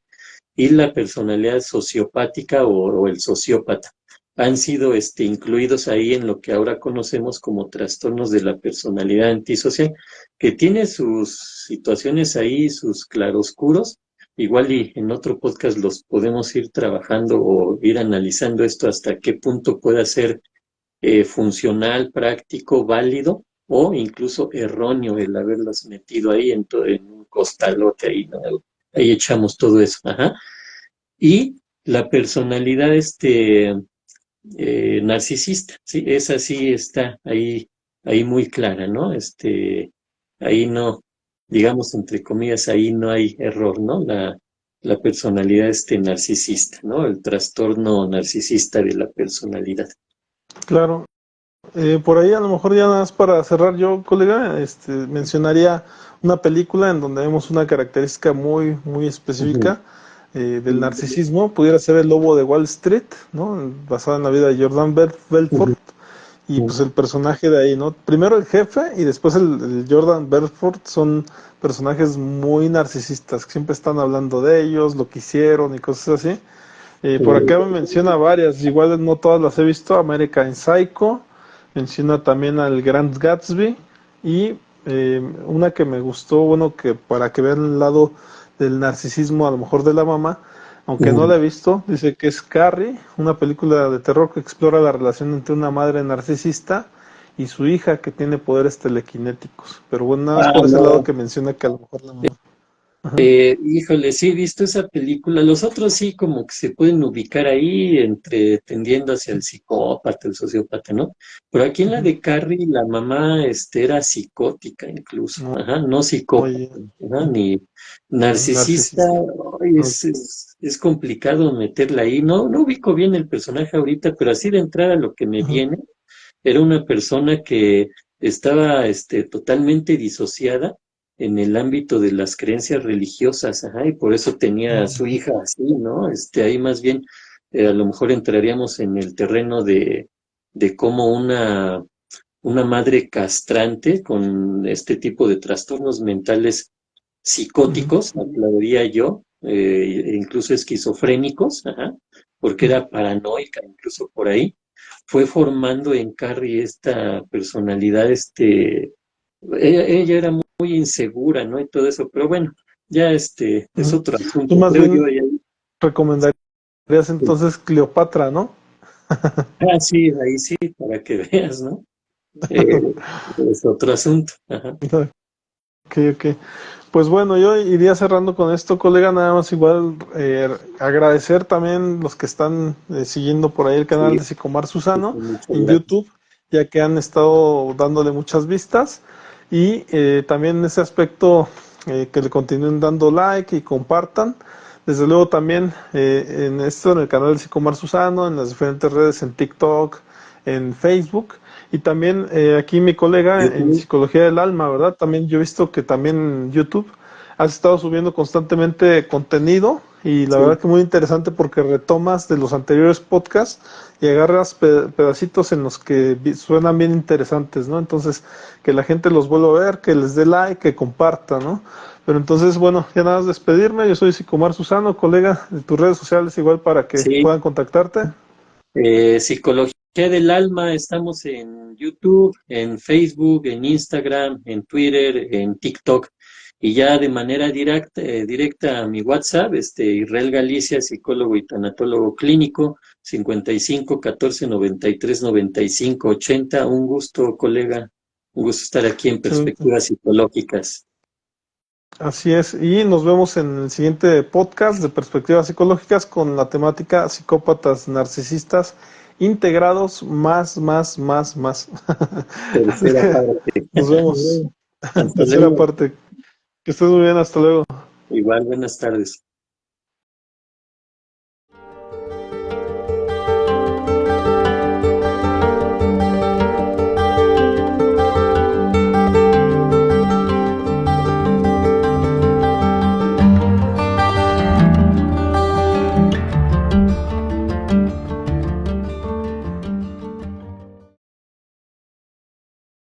y la personalidad sociopática o el sociópata. Han sido incluidos ahí en lo que ahora conocemos como trastornos de la personalidad antisocial, que tiene sus situaciones ahí, sus claroscuros. Igual y en otro podcast los podemos ir trabajando o ir analizando esto hasta qué punto pueda ser funcional, práctico, válido, o incluso erróneo el haberlas metido ahí en un costalote ahí, ¿no? Ahí echamos todo eso. Ajá. Y la personalidad narcisista, ¿sí? Esa sí está ahí muy clara, ¿no? Ahí no, digamos entre comillas, ahí no hay error, ¿no? La personalidad narcisista, ¿no? El trastorno narcisista de la personalidad. Claro. Por ahí a lo mejor ya nada más para cerrar yo, colega, mencionaría una película en donde vemos una característica muy, muy Ujú. específica del narcisismo. Pudiera ser El Lobo de Wall Street, ¿no? Basada en la vida de Jordan Ujú. Belfort. Y pues el personaje de ahí, ¿no? Primero el jefe y después el Jordan Belfort son personajes muy narcisistas, que siempre están hablando de ellos, lo que hicieron y cosas así. Por acá me menciona varias, igual no todas las he visto. American Psycho, menciona también al Grand Gatsby y una que me gustó, bueno, que para que vean el lado del narcisismo a lo mejor de la mamá, aunque no Ujú. la he visto, dice que es Carrie, una película de terror que explora la relación entre una madre narcisista y su hija que tiene poderes telequinéticos. Pero bueno, nada más Ah, por ese lado no. que menciona que a lo mejor la mamá. Ajá. Híjole, sí he visto esa película. Los otros sí como que se pueden ubicar ahí entre tendiendo hacia el psicópata, el sociópata, ¿no? Pero aquí en la Ujú. de Carrie, la mamá era psicótica incluso, No, ajá, no psicópata, oye, ajá, ni narcisista. narcisista. Ay, Ok. es complicado meterla ahí. No ubico bien el personaje ahorita, pero así de entrada lo que me Ajá. viene era una persona que estaba totalmente disociada en el ámbito de las creencias religiosas, ajá, y por eso tenía a su hija así, ¿no? Ahí más bien a lo mejor entraríamos en el terreno de cómo una madre castrante con este tipo de trastornos mentales Ujú, psicóticos, hablaría yo, incluso esquizofrénicos, ajá, porque ujú. era paranoica incluso por ahí, fue formando en Carrie esta personalidad, ella era muy insegura, ¿no? Y todo eso, pero bueno, ya es Ujú. otro Tú asunto, más creo yo. bien recomendarías entonces Cleopatra, ¿no? Ah, sí, ahí sí, para que veas, ¿no? Eh, es otro asunto. Ajá. Ok, ok. Pues bueno, yo iría cerrando con esto, colega, nada más igual agradecer también los que están siguiendo por ahí el canal Sí, de Psicomar Susano muchas en gracias. YouTube, ya que han estado dándole muchas vistas y también en ese aspecto que le continúen dando like y compartan. Desde luego también en esto, en el canal de Psicomar Susano, en las diferentes redes, en TikTok, en Facebook. Y también aquí mi colega en YouTube. Psicología del Alma, ¿verdad? También yo he visto que también en YouTube has estado subiendo constantemente contenido Y la Sí, verdad que muy interesante porque retomas de los anteriores podcasts y agarras pedacitos en los que suenan bien interesantes, ¿no? Entonces, que la gente los vuelva a ver, que les dé like, que comparta, ¿no? Pero entonces, bueno, ya nada más despedirme. Yo soy Sicomar Susano, colega de tus redes sociales, igual para que sí. puedan contactarte. Psicología del Alma, estamos en YouTube, en Facebook, en Instagram, en Twitter, en TikTok, y ya de manera directa a mi WhatsApp, Israel Galicia, psicólogo y tanatólogo clínico, 55 14 93 95 80. Un gusto, colega, un gusto estar aquí en Excelente. Perspectivas Psicológicas. Así es. Y nos vemos en el siguiente podcast de Perspectivas Psicológicas con la temática psicópatas narcisistas integrados más. Así es Tercera que parte. nos vemos. Hasta Tercera luego. parte. Que estés muy bien. Hasta luego. Igual, buenas tardes.